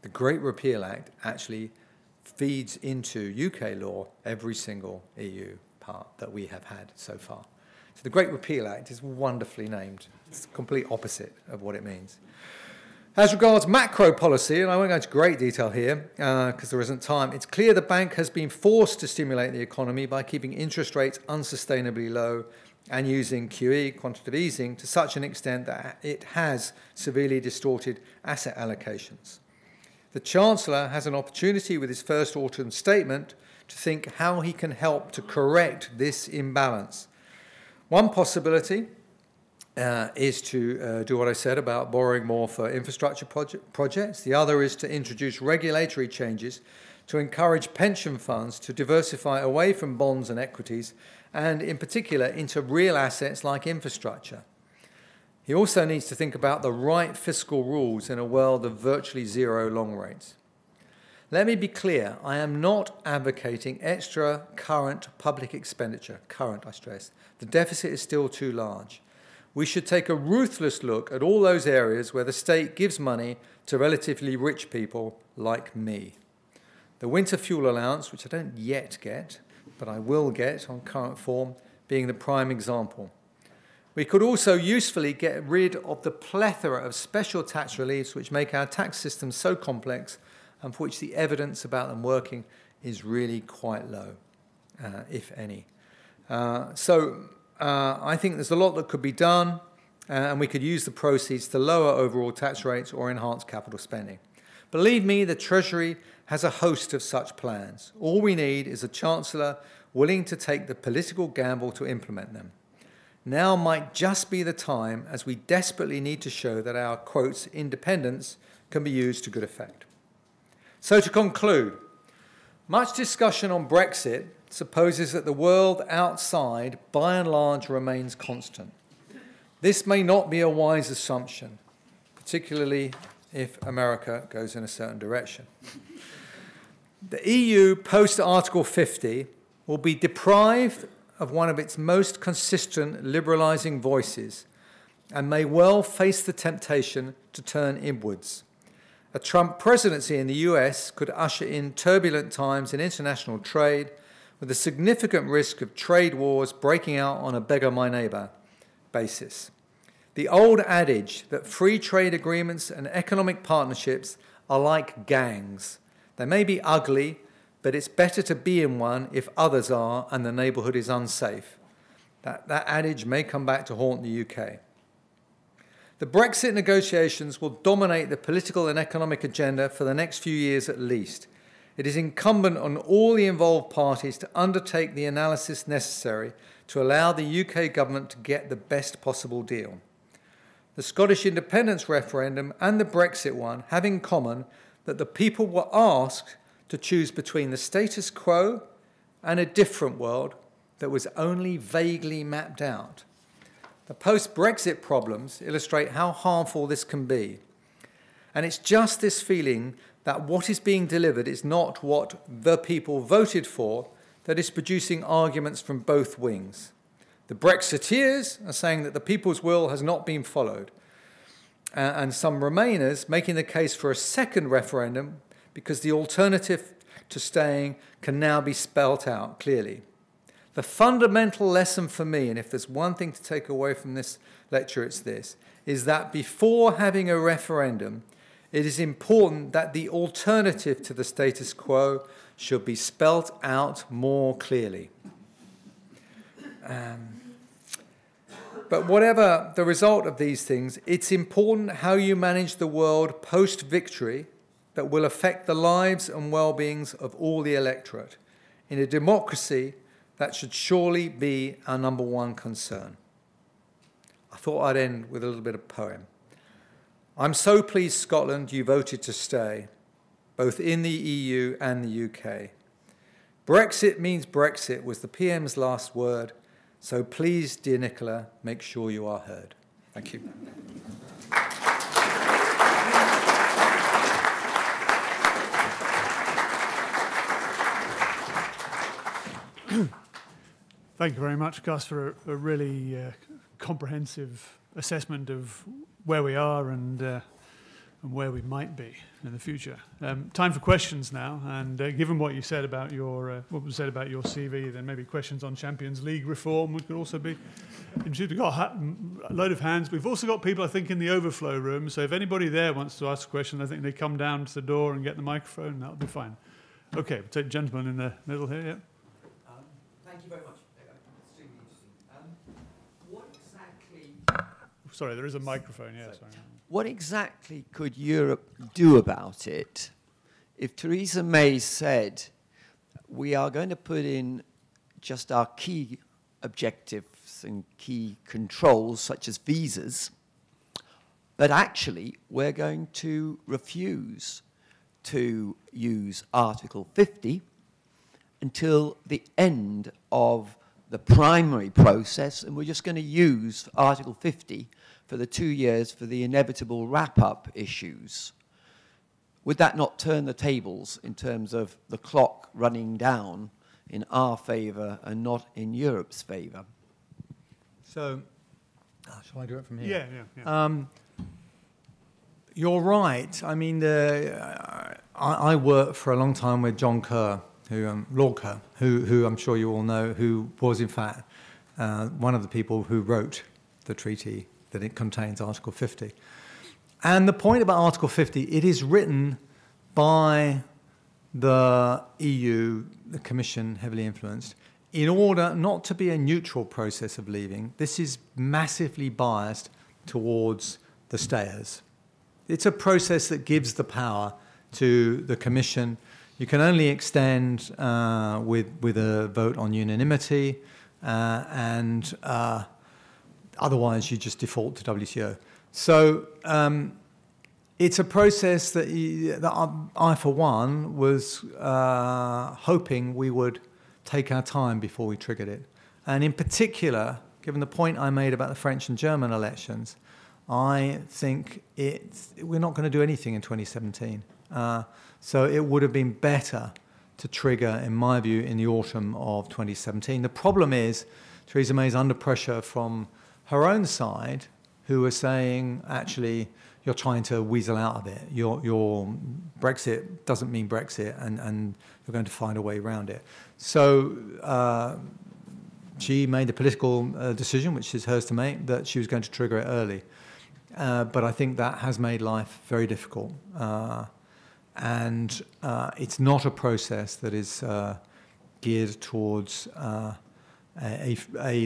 The Great Repeal Act actually feeds into UK law every single EU part that we have had so far. So the Great Repeal Act is wonderfully named. It's the complete opposite of what it means. As regards macro policy, and I won't go into great detail here because there isn't time, it's clear the bank has been forced to stimulate the economy by keeping interest rates unsustainably low and using QE, quantitative easing, to such an extent that it has severely distorted asset allocations. The Chancellor has an opportunity with his first autumn statement to think how he can help to correct this imbalance. One possibility is to do what I said about borrowing more for infrastructure projects. The other is to introduce regulatory changes to encourage pension funds to diversify away from bonds and equities, and in particular into real assets like infrastructure. He also needs to think about the right fiscal rules in a world of virtually zero long rates. Let me be clear, I am not advocating extra current public expenditure. Current, I stress. The deficit is still too large. We should take a ruthless look at all those areas where the state gives money to relatively rich people like me. The winter fuel allowance, which I don't yet get, but I will get on current form, being the prime example. We could also usefully get rid of the plethora of special tax reliefs which make our tax system so complex and for which the evidence about them working is really quite low, if any. I think there's a lot that could be done, and we could use the proceeds to lower overall tax rates or enhance capital spending. Believe me, the Treasury has a host of such plans. All we need is a Chancellor willing to take the political gamble to implement them. Now might just be the time, as we desperately need to show that our, quotes, independence can be used to good effect. So to conclude, much discussion on Brexit supposes that the world outside, by and large, remains constant. This may not be a wise assumption, particularly if America goes in a certain direction. The EU, post-Article 50, will be deprived of one of its most consistent liberalising voices and may well face the temptation to turn inwards. A Trump presidency in the US could usher in turbulent times in international trade, with a significant risk of trade wars breaking out on a beggar my neighbour basis. The old adage that free trade agreements and economic partnerships are like gangs. They may be ugly, but it's better to be in one if others are and the neighbourhood is unsafe. That adage may come back to haunt the UK. The Brexit negotiations will dominate the political and economic agenda for the next few years at least. It is incumbent on all the involved parties to undertake the analysis necessary to allow the UK government to get the best possible deal. The Scottish independence referendum and the Brexit one have in common that the people were asked to choose between the status quo and a different world that was only vaguely mapped out. The post-Brexit problems illustrate how harmful this can be. And it's just this feeling that what is being delivered is not what the people voted for that is producing arguments from both wings. The Brexiteers are saying that the people's will has not been followed, and some Remainers making the case for a second referendum because the alternative to staying can now be spelt out clearly. The fundamental lesson for me, and if there's one thing to take away from this lecture, it's this, is that before having a referendum, it is important that the alternative to the status quo should be spelt out more clearly. But whatever the result of these things, it's important how you manage the world post-victory that will affect the lives and well-beings of all the electorate. In a democracy, that should surely be our number one concern. I thought I'd end with a little bit of poem. I'm so pleased, Scotland, you voted to stay, both in the EU and the UK. Brexit means Brexit was the PM's last word, so please, dear Nicola, make sure you are heard. Thank you. Thank you very much, Gus, for a really comprehensive assessment of where we are and where we might be in the future. Time for questions now, and given what you said about your what was said about your CV, then maybe questions on Champions League reform would also be interesting. We've got a load of hands. We've also got people, I think, in the overflow room. So if anybody there wants to ask a question, I think they come down to the door and get the microphone. That'll be fine. Okay, we'll take the gentleman in the middle here. Yeah. Thank you very much. Extremely interesting. What exactly... Sorry, there is a microphone, yeah. Sorry. What exactly could Europe do about it if Theresa May said, we are going to put in just our key objectives and key controls, such as visas, but actually we're going to refuse to use Article 50 until the end of the primary process, and we're just going to use Article 50 for the 2 years for the inevitable wrap-up issues. Would that not turn the tables in terms of the clock running down in our favour and not in Europe's favour? So, shall I do it from here? Yeah. You're right. I mean, I worked for a long time with John Kerr, Lord Kerr, who I'm sure you all know, who was in fact one of the people who wrote the treaty that it contains Article 50. And the point about Article 50, it is written by the EU, the Commission, heavily influenced, in order not to be a neutral process of leaving. This is massively biased towards the stayers. It's a process that gives the power to the Commission. You can only extend with a vote on unanimity, and otherwise you just default to WTO. So it's a process that I, for one, was hoping we would take our time before we triggered it. And in particular, given the point I made about the French and German elections, I think we're not going to do anything in 2017. So it would have been better to trigger, in my view, in the autumn of 2017. The problem is Theresa May is under pressure from her own side, who are saying, actually, you're trying to weasel out of it. Your Brexit doesn't mean Brexit, and you're going to find a way around it. So she made the political decision, which is hers to make, that she was going to trigger it early. But I think that has made life very difficult. And it's not a process that is geared towards a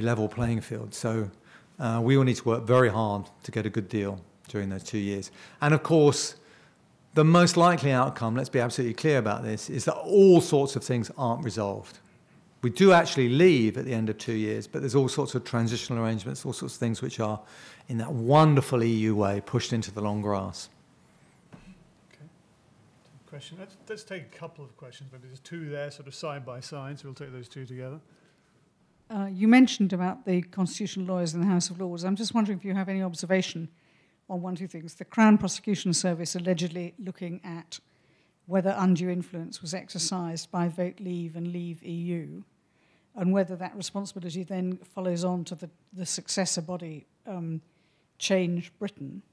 level playing field. So we all need to work very hard to get a good deal during those 2 years. And of course, the most likely outcome, let's be absolutely clear about this, is that all sorts of things aren't resolved. We do actually leave at the end of 2 years, but there's all sorts of transitional arrangements, all sorts of things which are, in that wonderful EU way, pushed into the long grass. Okay. Question. Let's take a couple of questions, but there's two there sort of side by side, so we'll take those two together. You mentioned about the constitutional lawyers in the House of Lords. I'm just wondering if you have any observation on one or two things. The Crown Prosecution Service allegedly looking at whether undue influence was exercised by Vote Leave and Leave EU, and whether that responsibility then follows on to the successor body, Change Britain.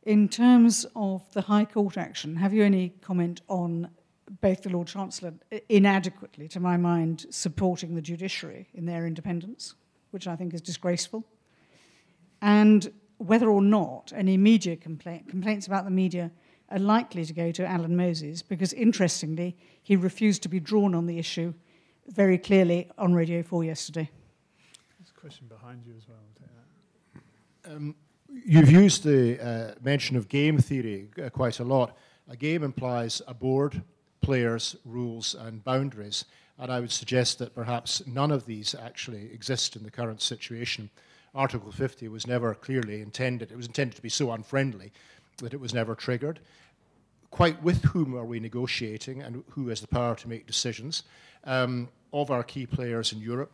In terms of the High Court action, have you any comment on both the Lord Chancellor inadequately, to my mind, supporting the judiciary in their independence, which I think is disgraceful, and whether or not any media complaints about the media are likely to go to Alan Moses, because interestingly, he refused to be drawn on the issue very clearly on Radio 4 yesterday. There's a question behind you as well. I'll take that. You've used the mention of game theory quite a lot. A game implies a board, players, rules, and boundaries. And I would suggest that perhaps none of these actually exist in the current situation. Article 50 was never clearly intended. It was intended to be so unfriendly that it was never triggered. Quite with whom are we negotiating, and who has the power to make decisions? Of our key players in Europe,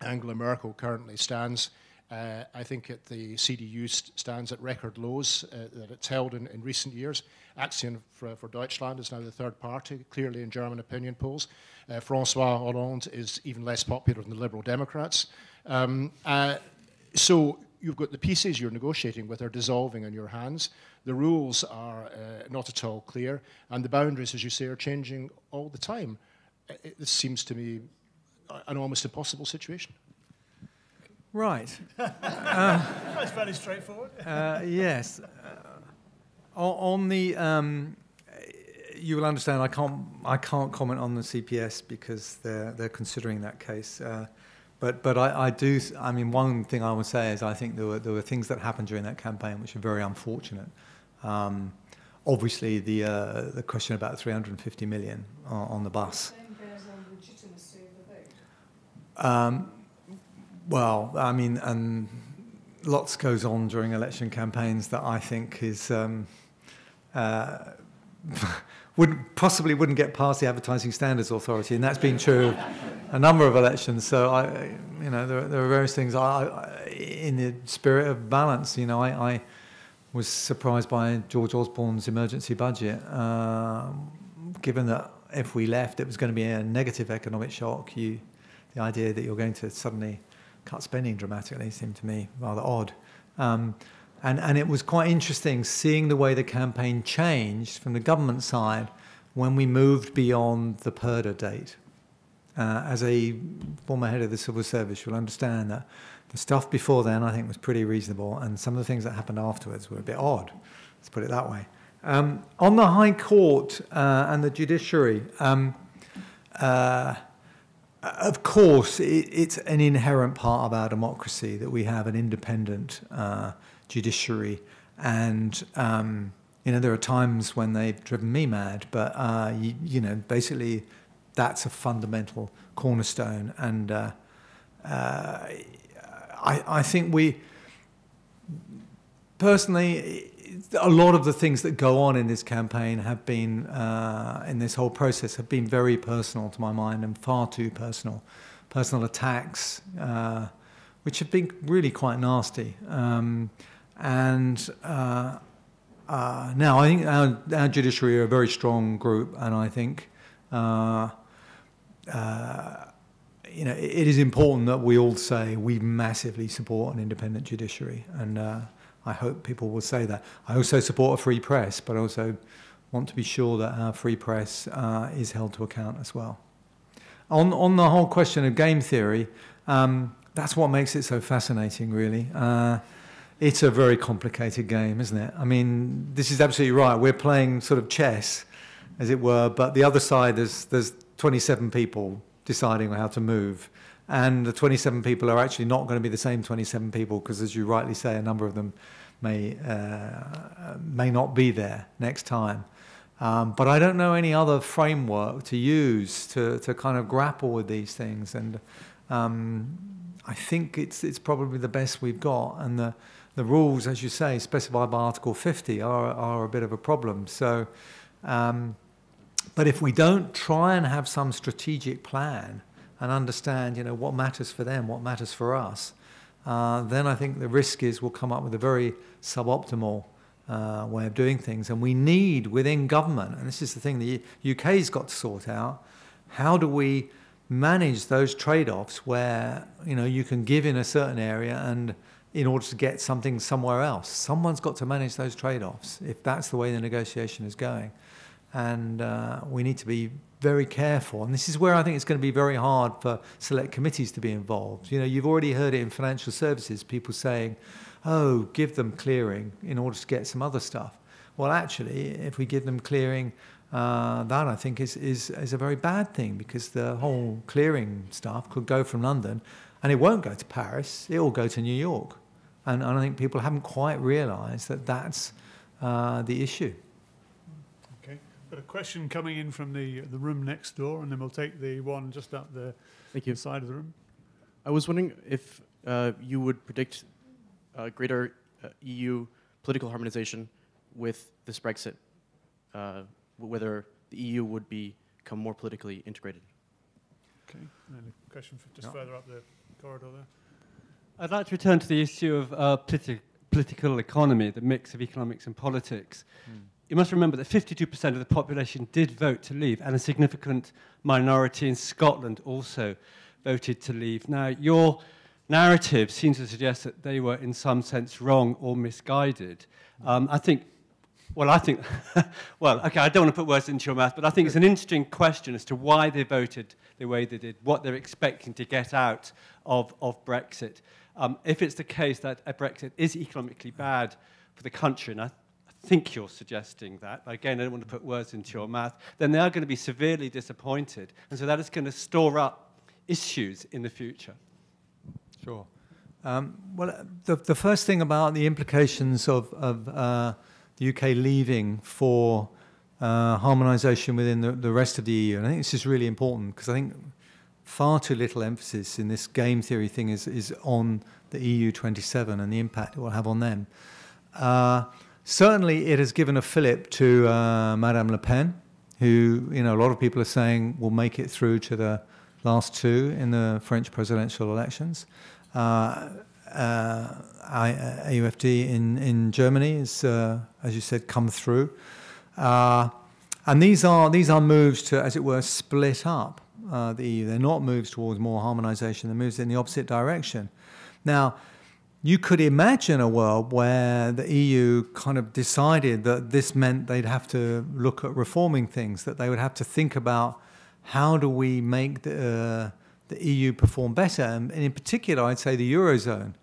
Angela Merkel currently stands, I think, at the CDU stands at record lows that it's held in recent years. Axiom for Deutschland is now the third party, clearly in German opinion polls. François Hollande is even less popular than the Liberal Democrats. So you've got the pieces you're negotiating with are dissolving in your hands. The rules are not at all clear, and the boundaries, as you say, are changing all the time. This seems to me an almost impossible situation. Right. That's fairly straightforward. Yes. On the, you will understand I can't comment on the CPS because they're considering that case. But I do. I mean, one thing I would say is I think there were things that happened during that campaign which are very unfortunate. Obviously, the question about 350 million on the bus. Well, I mean, and lots goes on during election campaigns that I think is wouldn't get past the Advertising Standards Authority, and that's been true of a number of elections. So there are various things. In the spirit of balance, I was surprised by George Osborne's emergency budget, given that if we left, it was going to be a negative economic shock. The idea that you're going to suddenly cut spending dramatically seemed to me rather odd. And it was quite interesting seeing the way the campaign changed from the government side when we moved beyond the Purdah date. As a former head of the civil service, you'll understand that the stuff before then I think was pretty reasonable, and some of the things that happened afterwards were a bit odd, let's put it that way. On the High Court and the judiciary, of course, it's an inherent part of our democracy that we have an independent judiciary, and there are times when they've driven me mad, but basically that's a fundamental cornerstone, and I think we personally, a lot of the things that go on in this campaign have been, in this whole process, have been very personal to my mind, and far too personal. Personal attacks, which have been really quite nasty. Now I think our judiciary are a very strong group, and I think it is important that we all say we massively support an independent judiciary, and I hope people will say that. I also support a free press, but I also want to be sure that our free press is held to account as well. On the whole question of game theory, that's what makes it so fascinating, really. It's a very complicated game, isn't it? I mean, this is absolutely right. We're playing sort of chess, as it were, but the other side, there's 27 people deciding how to move. And the 27 people are actually not going to be the same 27 people, because, as you rightly say, a number of them may not be there next time. But I don't know any other framework to use to kind of grapple with these things. And I think it's probably the best we've got. And the rules, as you say, specified by Article 50 are a bit of a problem. So, but if we don't try and have some strategic plan and understand, you know, what matters for them, what matters for us, then I think the risk is we'll come up with a very suboptimal way of doing things. And we need within government, and this is the thing the UK's got to sort out, how do we manage those trade-offs where, you know, you can give in a certain area and in order to get something somewhere else. Someone's got to manage those trade-offs if that's the way the negotiation is going. And we need to be very careful. And this is where I think it's going to be very hard for select committees to be involved. You know, you've already heard it in financial services, people saying, oh, give them clearing in order to get some other stuff. Well, actually, if we give them clearing, that I think is a very bad thing, because the whole clearing stuff could go from London and it won't go to Paris, it will go to New York. And I think people haven't quite realised that that's the issue. Okay, got a question coming in from the room next door, and then we'll take the one just up the side of the room. I was wondering if you would predict greater EU political harmonization with this Brexit, whether the EU would become more politically integrated. Okay, and then a question just further up the corridor there. I'd like to return to the issue of political economy, the mix of economics and politics. You must remember that 52% of the population did vote to leave, and a significant minority in Scotland also voted to leave. Now, your narrative seems to suggest that they were in some sense wrong or misguided. I think, well, okay, I don't want to put words into your mouth, but I think it's an interesting question as to why they voted the way they did, what they're expecting to get out of Brexit. If it's the case that a Brexit is economically bad for the country, and I think you're suggesting that, again, I don't want to put words into your mouth, then they are going to be severely disappointed. And so that is going to store up issues in the future. Sure. Well, the first thing about the implications of the UK leaving for harmonisation within the rest of the EU, and I think this is really important, because I think far too little emphasis in this game theory thing is on the EU 27 and the impact it will have on them. Certainly it has given a fillip to Madame Le Pen, who, you know, a lot of people are saying will make it through to the last two in the French presidential elections. AUFD in Germany is, as you said, come through. And these are moves to, as it were, split up the EU. They're not moves towards more harmonisation, they're moves in the opposite direction. Now, you could imagine a world where the EU kind of decided that this meant they'd have to look at reforming things, that they would have to think about how do we make the EU perform better, and in particular, I'd say the Eurozone.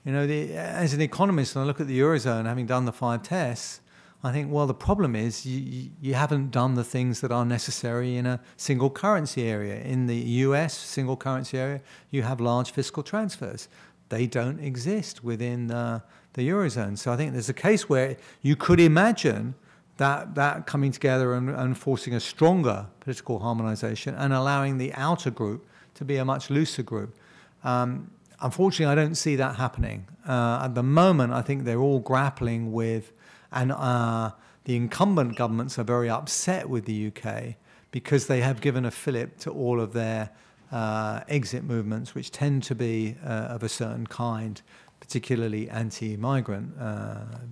You know, as an economist, when I look at the Eurozone, having done the 5 tests, I think, well, the problem is you haven't done the things that are necessary in a single currency area. In the US single currency area, you have large fiscal transfers. They don't exist within the Eurozone. So I think there's a case where you could imagine that coming together and forcing a stronger political harmonisation and allowing the outer group to be a much looser group. Unfortunately, I don't see that happening. At the moment, I think they're all grappling with, and the incumbent governments are very upset with the UK because they have given a fillip to all of their exit movements, which tend to be of a certain kind, particularly anti-migrant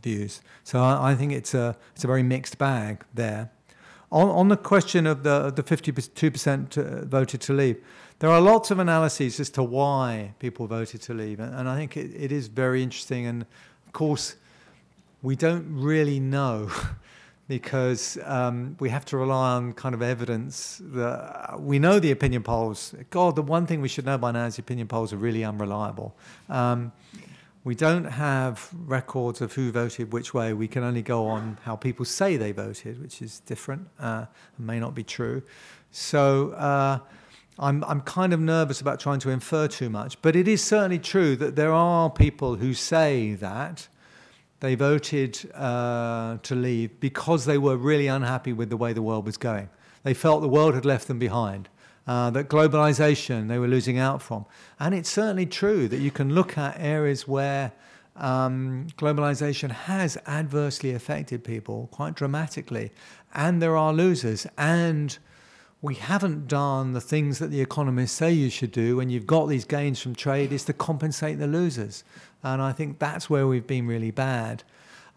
views. So I think it's a very mixed bag there. On the question of the 52% voted to leave, there are lots of analyses as to why people voted to leave, and I think it is very interesting. And of course, we don't really know because we have to rely on kind of evidence. We know the opinion polls. God, the one thing we should know by now is the opinion polls are really unreliable. We don't have records of who voted which way. We can only go on how people say they voted, which is different and may not be true. So I'm kind of nervous about trying to infer too much. But it is certainly true that there are people who say that they voted to leave because they were really unhappy with the way the world was going. They felt the world had left them behind. That globalization they were losing out from. And it's certainly true that you can look at areas where globalization has adversely affected people quite dramatically. And there are losers. And we haven't done the things that the economists say you should do when you've got these gains from trade, is to compensate the losers. And I think that's where we've been really bad.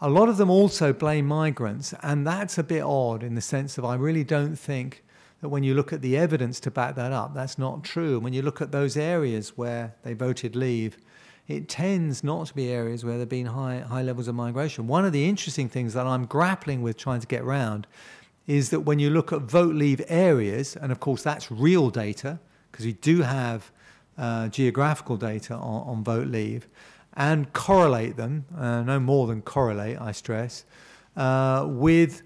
A lot of them also blame migrants. And that's a bit odd in the sense of I really don't think that when you look at the evidence to back that up, that's not true. When you look at those areas where they voted leave, it tends not to be areas where there have been high levels of migration. One of the interesting things that I'm grappling with trying to get around is that when you look at vote leave areas, and of course that's real data, because we do have geographical data on vote leave, and correlate them, no more than correlate, I stress, with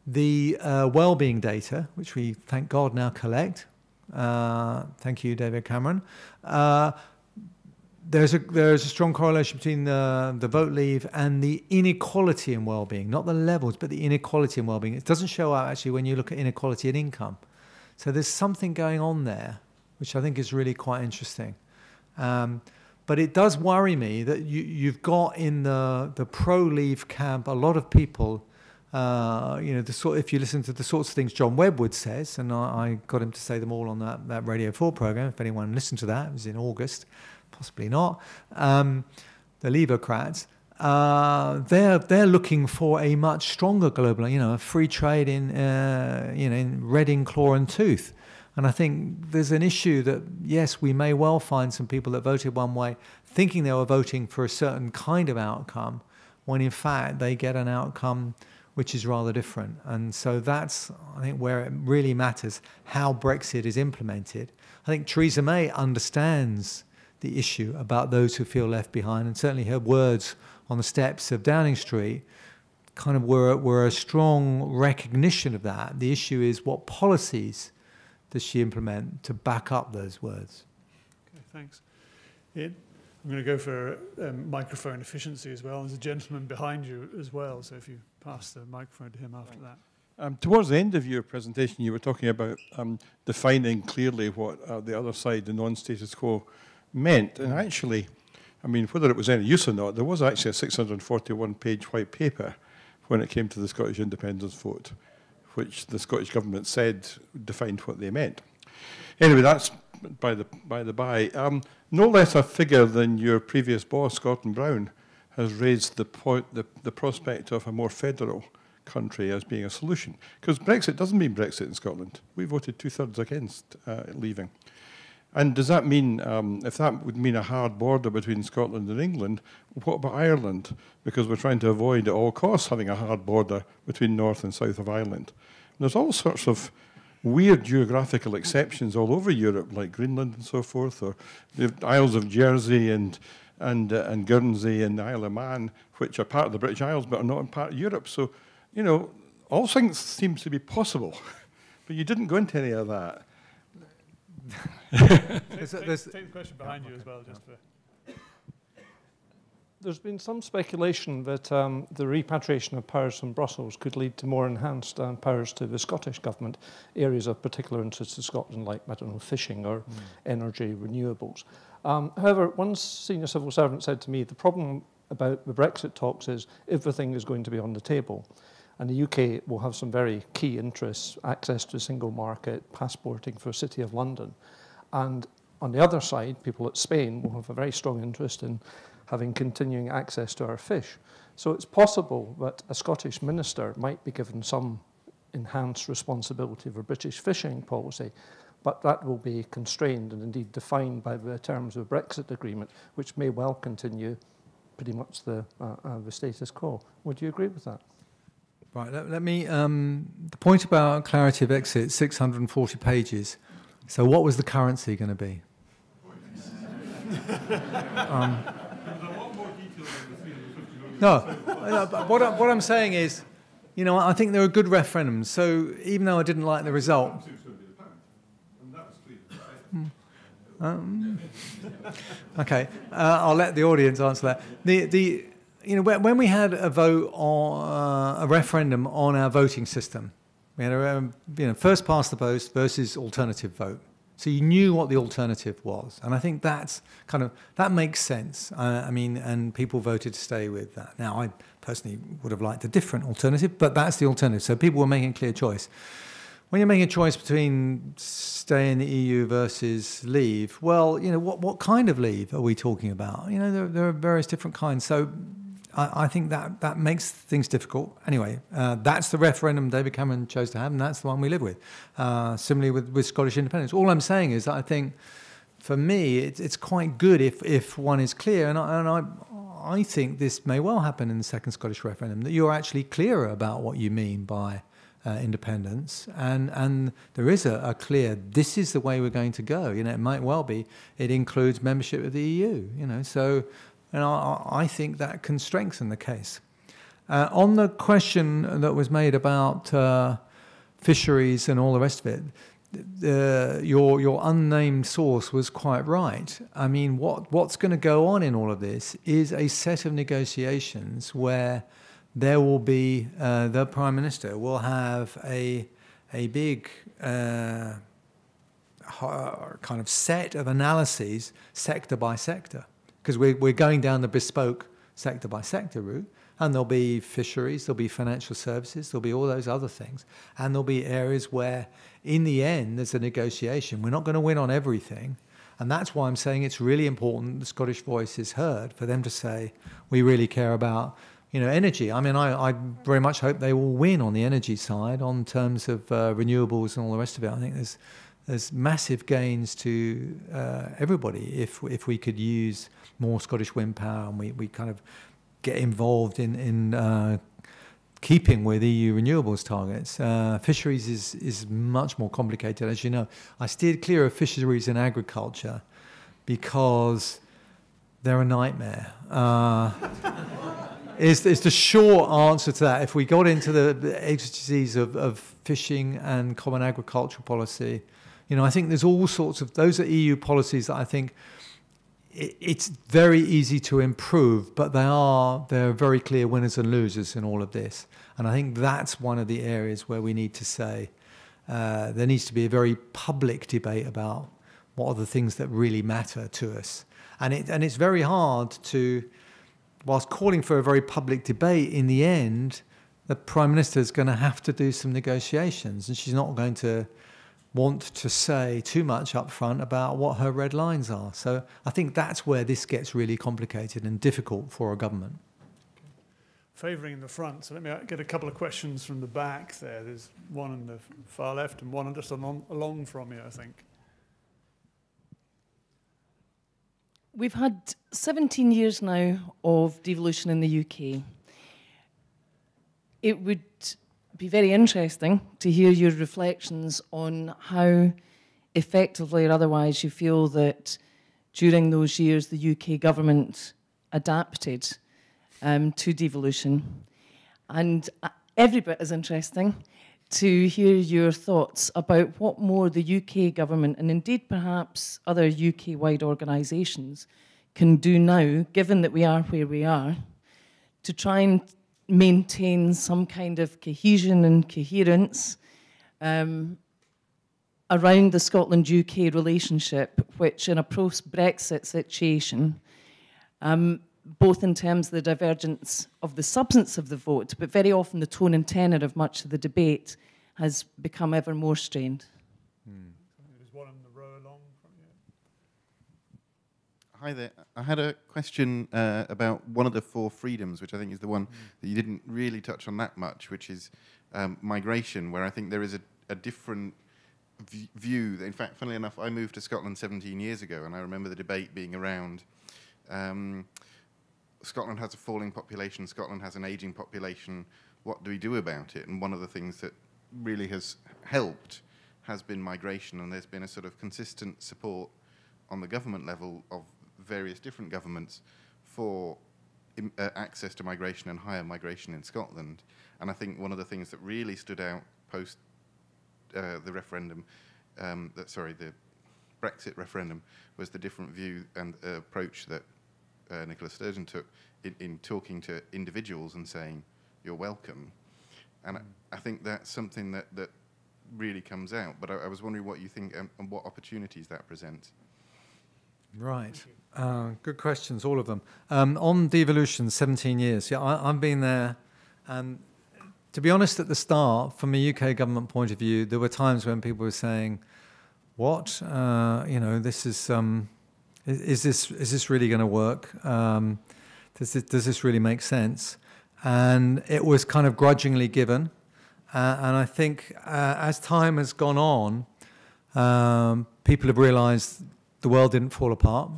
the well-being data, which we, thank God, now collect. Thank you, David Cameron. There's a strong correlation between the vote leave and the inequality in well-being, not the levels, but the inequality in well-being. It doesn't show up actually when you look at inequality in income. So there's something going on there, which I think is really quite interesting. But it does worry me that you've got in the pro-leave camp a lot of people. If you listen to the sorts of things John Webwood says, and I got him to say them all on that Radio 4 program, if anyone listened to that, it was in August, possibly not, the Leavercrats, they're looking for a much stronger global, a free trade in red in claw and tooth. And I think there's an issue that, yes, we may well find some people that voted one way thinking they were voting for a certain kind of outcome, when in fact they get an outcome which is rather different. And so that's, I think, where it really matters, how Brexit is implemented. I think Theresa May understands the issue about those who feel left behind, and certainly her words on the steps of Downing Street kind of were a strong recognition of that. The issue is, what policies does she implement to back up those words? Okay, thanks. I'm going to go for microphone efficiency as well. There's a gentleman behind you as well, so if you pass the microphone to him after that. Towards the end of your presentation, you were talking about defining clearly what the other side, the non-status quo, meant. And actually, I mean, whether it was any use or not, there was actually a 641-page white paper when it came to the Scottish independence vote, which the Scottish government said defined what they meant. Anyway, that's by the by. No less a figure than your previous boss, Gordon Brown, has raised the prospect of a more federal country as being a solution. Because Brexit doesn't mean Brexit in Scotland. We voted 2/3 against leaving. And does that mean, if that would mean a hard border between Scotland and England, what about Ireland? Because we're trying to avoid at all costs having a hard border between north and south of Ireland. And there's all sorts of weird geographical exceptions all over Europe, like Greenland and so forth, or the Isles of Jersey and Guernsey and the Isle of Man, which are part of the British Isles but are not part of Europe. So, all things seem to be possible, but you didn't go into any of that. Take the question behind you as well, just for... There's been some speculation that the repatriation of powers from Brussels could lead to more enhanced powers to the Scottish government, areas of particular interest to Scotland, like, I don't know, fishing or energy, renewables. However, one senior civil servant said to me, the problem about the Brexit talks is everything is going to be on the table. And the UK will have some very key interests, access to a single market, passporting for the City of London. And on the other side, people at Spain will have a very strong interest in having continuing access to our fish. So it's possible that a Scottish minister might be given some enhanced responsibility for British fishing policy, but that will be constrained and indeed defined by the terms of the Brexit agreement, which may well continue pretty much the status quo. Would you agree with that? Right, let me, the point about clarity of exit, 640 pages. So what was the currency going to be? No, what I'm saying is, you know, I think there are good referendums. So even though I didn't like the result, okay, I'll let the audience answer that. You know, when we had a vote on a referendum on our voting system, we had a first past the post versus alternative vote. So you knew what the alternative was, and I think that's that makes sense. I mean, and people voted to stay with that. Now, I personally would have liked a different alternative, but that's the alternative. So people were making a clear choice. When you're making a choice between stay in the EU versus leave, well, you know, what kind of leave are we talking about? You know, there are various different kinds. So I think that makes things difficult. Anyway, that's the referendum David Cameron chose to have, and that's the one we live with. Similarly with Scottish independence. All I'm saying is that I think, for me, it's quite good if one is clear, and I think this may well happen in the second Scottish referendum, that you're actually clearer about what you mean by independence, and there is a clear, this is the way we're going to go. You know, it might well be, it includes membership of the EU, you know, so... And I think that can strengthen the case. On the question that was made about fisheries and all the rest of it, your unnamed source was quite right. I mean, what's going to go on in all of this is a set of negotiations where there will be, the Prime Minister will have a big kind of set of analyses, sector by sector. Because we're going down the bespoke sector by sector route, and there'll be fisheries, there'll be financial services, there'll be all those other things, and there'll be areas where, in the end, there's a negotiation. We're not going to win on everything, and that's why I'm saying it's really important the Scottish voice is heard, for them to say, we really care about, you know, energy. I mean, I very much hope they will win on the energy side, on terms of renewables and all the rest of it. I think there's massive gains to everybody if we could use more Scottish wind power, and we kind of get involved in keeping with EU renewables targets. Fisheries is much more complicated, as you know. I steered clear of fisheries and agriculture because they're a nightmare. Is the short answer to that. If we got into the exigencies of fishing and common agricultural policy, you know, I think there's all sorts of, those are EU policies that I think it's very easy to improve, but there are very clear winners and losers in all of this. And I think that's one of the areas where we need to say there needs to be a very public debate about what are the things that really matter to us. And it's very hard to, whilst calling for a very public debate, in the end, the Prime Minister is going to have to do some negotiations, and she's not going to want to say too much up front about what her red lines are. So I think that's where this gets really complicated and difficult for a government. Favouring in the front, so let me get a couple of questions from the back there. There's one on the far left and one just along from you, I think. We've had 17 years now of devolution in the UK. It would be very interesting to hear your reflections on how effectively or otherwise you feel that during those years the UK government adapted to devolution. And every bit as interesting to hear your thoughts about what more the UK government, and indeed perhaps other UK-wide organisations, can do now, given that we are where we are, to try and maintain some kind of cohesion and coherence around the Scotland-UK relationship, which in a post-Brexit situation, both in terms of the divergence of the substance of the vote, but very often the tone and tenor of much of the debate has become ever more strained. There's one in the row along from you. Hi there. I had a question about one of the four freedoms, which I think is the one that you didn't really touch on that much, which is migration, where I think there is a different view. In fact, funnily enough, I moved to Scotland 17 years ago, and I remember the debate being around Scotland has a falling population, Scotland has an ageing population, what do we do about it? And one of the things that really has helped has been migration, and there's been a sort of consistent support on the government level of various different governments for access to migration and higher migration in Scotland. And I think one of the things that really stood out post the referendum, the Brexit referendum, was the different view and approach that Nicola Sturgeon took in talking to individuals and saying, you're welcome. And I think that's something that really comes out. But I was wondering what you think and what opportunities that presents. Right. Good questions, all of them. On devolution, 17 years. Yeah, I've been there. And to be honest, at the start, from a UK government point of view, there were times when people were saying, what? This is this really going to work? Does this really make sense? And it was kind of grudgingly given. And I think as time has gone on, people have realised the world didn't fall apart.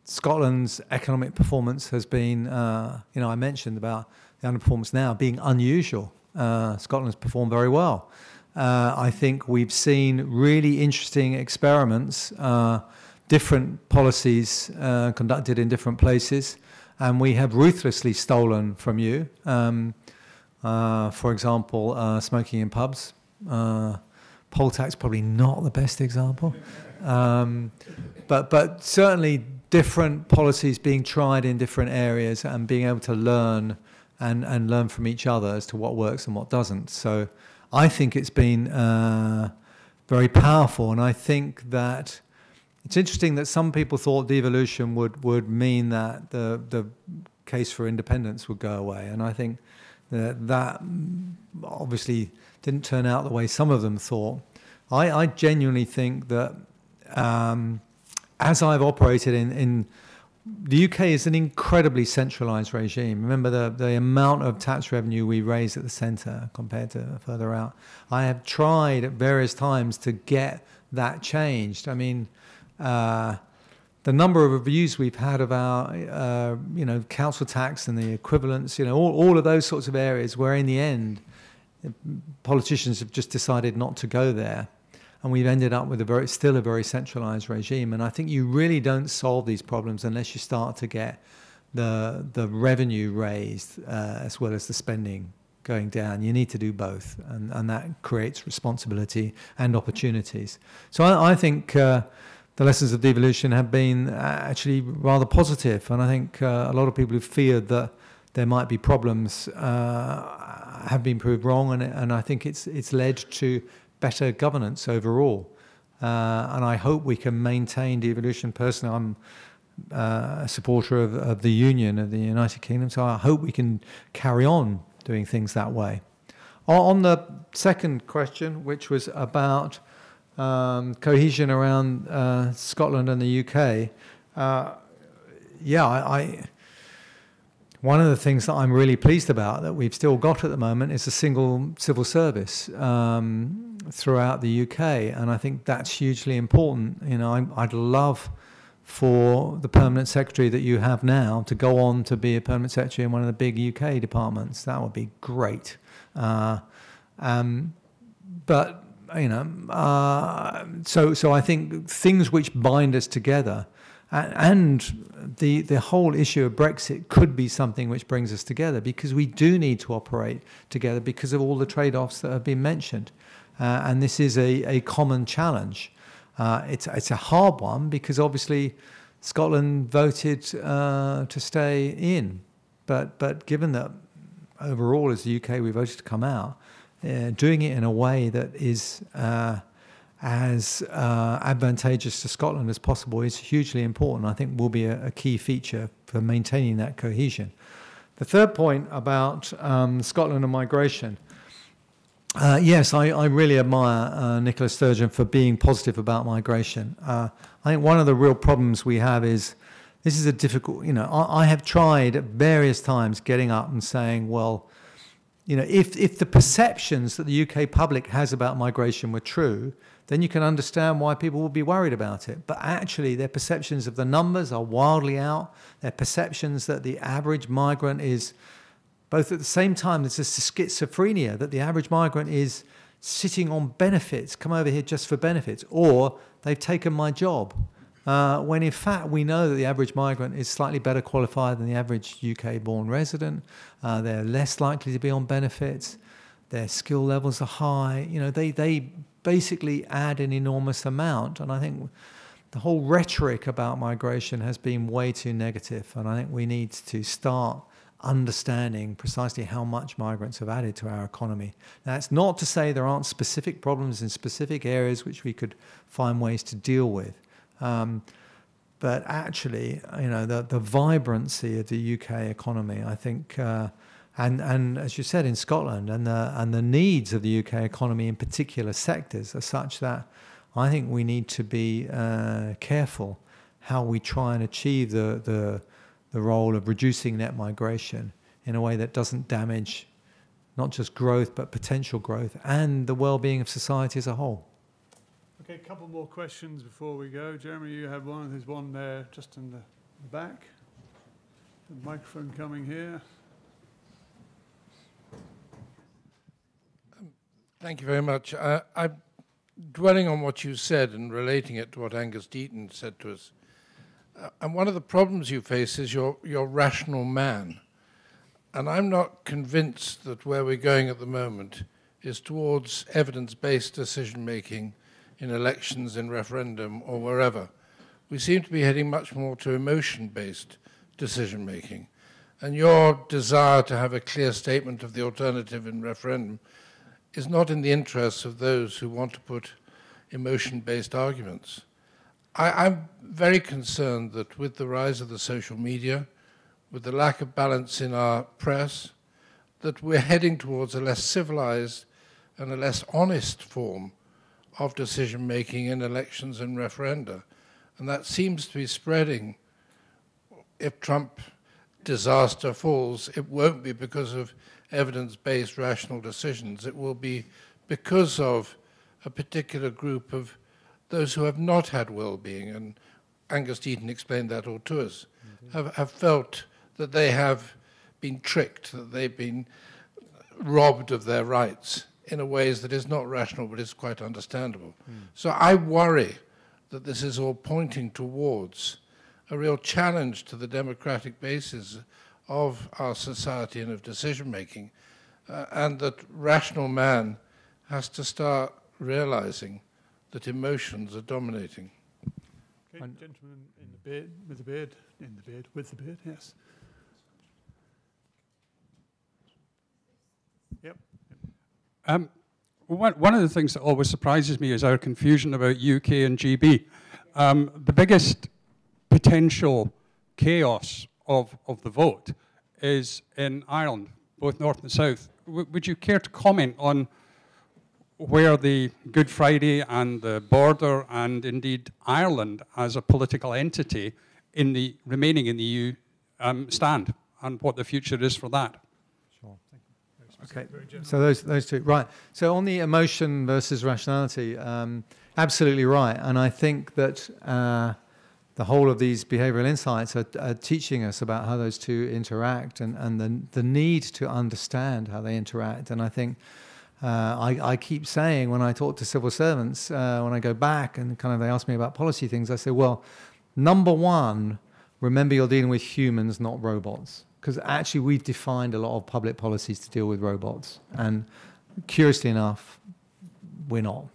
Scotland's economic performance has been, I mentioned about the underperformance now being unusual. Scotland's performed very well. I think we've seen really interesting experiments, different policies conducted in different places, and we have ruthlessly stolen from you. For example, smoking in pubs. Poll tax probably not the best example. But certainly different policies being tried in different areas and being able to learn and learn from each other as to what works and what doesn't. So I think it's been very powerful, and I think that it's interesting that some people thought devolution would mean that the case for independence would go away, and I think that obviously didn't turn out the way some of them thought. I genuinely think that as I've operated in the UK is an incredibly centralised regime. Remember the amount of tax revenue we raise at the centre compared to further out. I have tried at various times to get that changed. I mean, the number of reviews we've had of our, council tax and the equivalents, all of those sorts of areas where in the end, politicians have just decided not to go there. And we've ended up with still a very centralised regime. And I think you really don't solve these problems unless you start to get the revenue raised as well as the spending going down. You need to do both, and that creates responsibility and opportunities. So I think the lessons of devolution have been actually rather positive, and I think a lot of people who feared that there might be problems have been proved wrong, and I think it's led to better governance overall. And I hope we can maintain devolution. Personally, I'm a supporter of the Union of the United Kingdom, so I hope we can carry on doing things that way. On the second question, which was about cohesion around Scotland and the UK, one of the things that I'm really pleased about that we've still got at the moment is a single civil service throughout the UK, and I think that's hugely important. I'd love for the permanent secretary that you have now to go on to be a permanent secretary in one of the big UK departments. That would be great. So I think things which bind us together, and the whole issue of Brexit could be something which brings us together, because we do need to operate together because of all the trade-offs that have been mentioned. And this is a common challenge. It's a hard one because obviously Scotland voted to stay in, but given that overall as the UK we voted to come out, doing it in a way that is as advantageous to Scotland as possible is hugely important. I think will be a key feature for maintaining that cohesion. The third point about Scotland and migration. Yes, I really admire Nicola Sturgeon for being positive about migration. I think one of the real problems we have is this is a difficult, I have tried at various times getting up and saying, well, if the perceptions that the UK public has about migration were true, then you can understand why people will be worried about it. But actually, their perceptions of the numbers are wildly out. Their perceptions that the average migrant is, both at the same time, there's this schizophrenia that the average migrant is sitting on benefits, come over here just for benefits, or they've taken my job. When in fact we know that the average migrant is slightly better qualified than the average UK-born resident. They're less likely to be on benefits. Their skill levels are high. You know, they basically add an enormous amount. And I think the whole rhetoric about migration has been way too negative. And I think we need to start understanding precisely how much migrants have added to our economy. Now, that's not to say there aren't specific problems in specific areas which we could find ways to deal with. But actually, you know, the vibrancy of the UK economy, I think, and as you said, in Scotland, and the needs of the UK economy in particular sectors are such that I think we need to be careful how we try and achieve the role of reducing net migration in a way that doesn't damage not just growth, but potential growth and the well-being of society as a whole. Okay, a couple more questions before we go. Jeremy, you have one. There's one there just in the back. The microphone coming here. Thank you very much. I'm dwelling on what you said and relating it to what Angus Deaton said to us. And one of the problems you face is you're rational man. And I'm not convinced that where we're going at the moment is towards evidence-based decision-making in elections, in referendum, or wherever. We seem to be heading much more to emotion-based decision-making. And your desire to have a clear statement of the alternative in referendum is not in the interests of those who want to put emotion-based arguments. I'm very concerned that with the rise of the social media, with the lack of balance in our press, that we're heading towards a less civilized and a less honest form of decision-making in elections and referenda. And that seems to be spreading. If Trump disaster falls, it won't be because of evidence-based rational decisions. It will be because of a particular group of those who have not had well-being, and Angus Deaton explained that all to us, have felt that they have been tricked, that they've been robbed of their rights in a ways that is not rational but is quite understandable. So I worry that this is all pointing towards a real challenge to the democratic basis of our society and of decision-making, and that rational man has to start realizing that emotions are dominating. Okay, gentleman in the beard, with the beard, yes. Yep. One of the things that always surprises me is our confusion about UK and GB. The biggest potential chaos of the vote is in Ireland, both North and South. Would you care to comment on where the Good Friday and the border and indeed Ireland as a political entity in the remaining in the EU stand, and what the future is for that? Sure. Okay, so those two, right. So on the emotion versus rationality, absolutely right. And I think that the whole of these behavioral insights are teaching us about how those two interact and the need to understand how they interact. And I think I keep saying when I talk to civil servants, when I go back and kind of they ask me about policy things, I say, well, number one, remember you're dealing with humans, not robots. Because actually we've defined a lot of public policies to deal with robots. And curiously enough, we're not.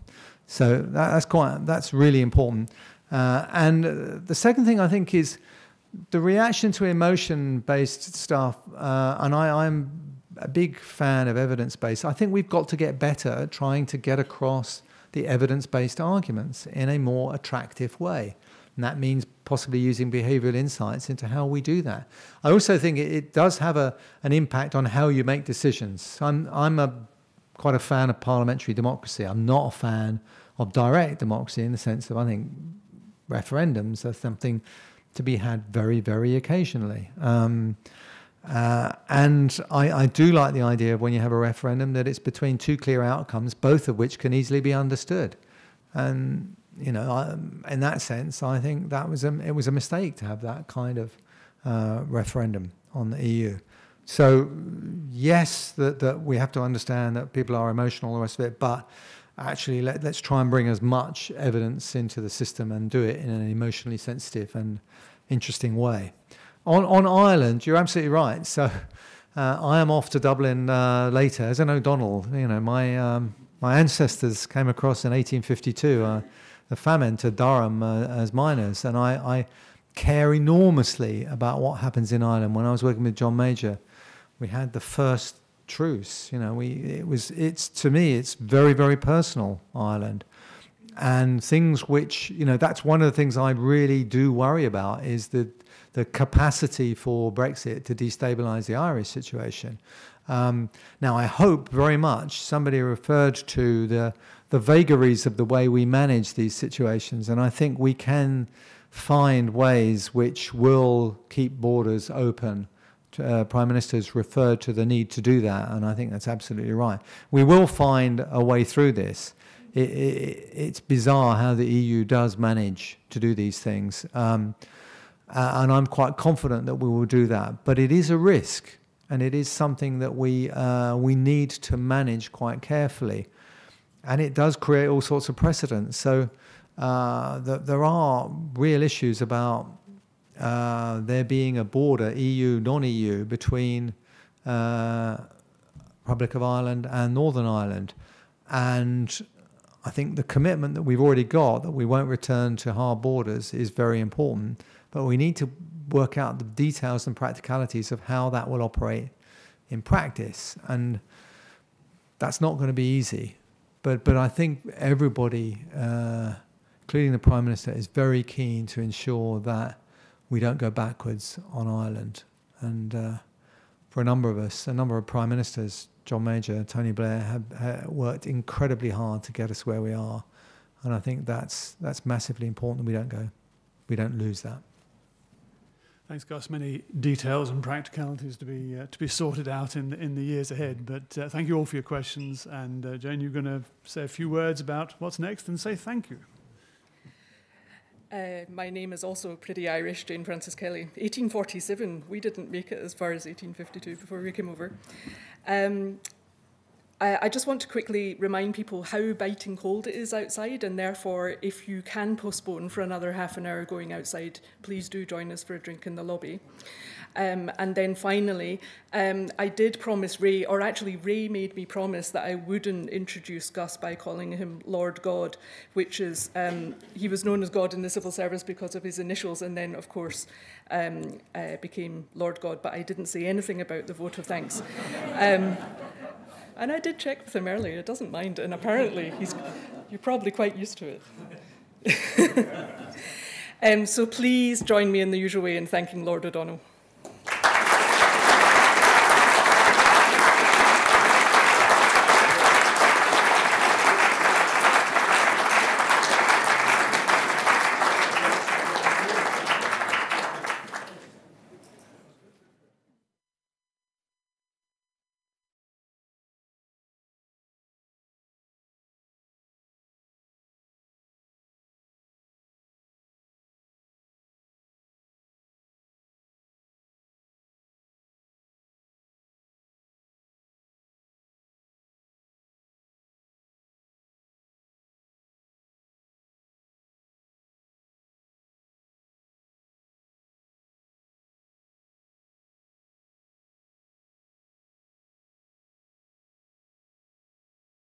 So that's really important. And the second thing I think is the reaction to emotion-based stuff, and I'm a big fan of evidence-based. I think we've got to get better at trying to get across the evidence-based arguments in a more attractive way. And that means possibly using behavioral insights into how we do that. I also think it does have an impact on how you make decisions. I'm quite a fan of parliamentary democracy. I'm not a fan of direct democracy in the sense of I think referendums are something to be had very, very occasionally. And I do like the idea of when you have a referendum that it's between two clear outcomes, both of which can easily be understood. And you know, in that sense, I think that was it was a mistake to have that kind of referendum on the EU. So yes, that we have to understand that people are emotional, all the rest of it, but actually let's try and bring as much evidence into the system and do it in an emotionally sensitive and interesting way. On Ireland, you're absolutely right. So I am off to Dublin later as an O'Donnell. You know, my ancestors came across in 1852 the famine to Durham as miners, and I care enormously about what happens in Ireland. When I was working with John Major, we had the first truce. You know, it's to me it's very, very personal, Ireland, and things which, you know, that's one of the things I really do worry about is the capacity for Brexit to destabilise the Irish situation. Now, I hope very much somebody referred to the vagaries of the way we manage these situations, and I think we can find ways which will keep borders open. Prime Minister's referred to the need to do that, and I think that's absolutely right. We will find a way through this. It's bizarre how the EU does manage to do these things, and I'm quite confident that we will do that. But it is a risk, and it is something that we need to manage quite carefully, and it does create all sorts of precedents. So there are real issues about there being a border, EU, non-EU, between Republic of Ireland and Northern Ireland. And I think the commitment that we've already got, that we won't return to hard borders, is very important. But we need to work out the details and practicalities of how that will operate in practice. And that's not going to be easy. But I think everybody, including the Prime Minister, is very keen to ensure that we don't go backwards on Ireland. And for a number of us, a number of Prime Ministers, John Major, Tony Blair, have worked incredibly hard to get us where we are. And I think that's massively important that we don't lose that. Thanks, Gus. Many details and practicalities to be sorted out in the years ahead. But thank you all for your questions. And Jane, you're going to say a few words about what's next and say thank you. My name is also pretty Irish, Jane Frances Kelly. 1847, we didn't make it as far as 1852 before we came over. I just want to quickly remind people how biting cold it is outside, and therefore, if you can postpone for another half an hour going outside, please do join us for a drink in the lobby. And then finally, I did promise Ray, or actually Ray made me promise that I wouldn't introduce Gus by calling him Lord God, which is, he was known as God in the civil service because of his initials, and then, of course, became Lord God, but I didn't say anything about the vote of thanks. And I did check with him earlier, he doesn't mind, and apparently you're probably quite used to it. So please join me in the usual way in thanking Lord O'Donnell.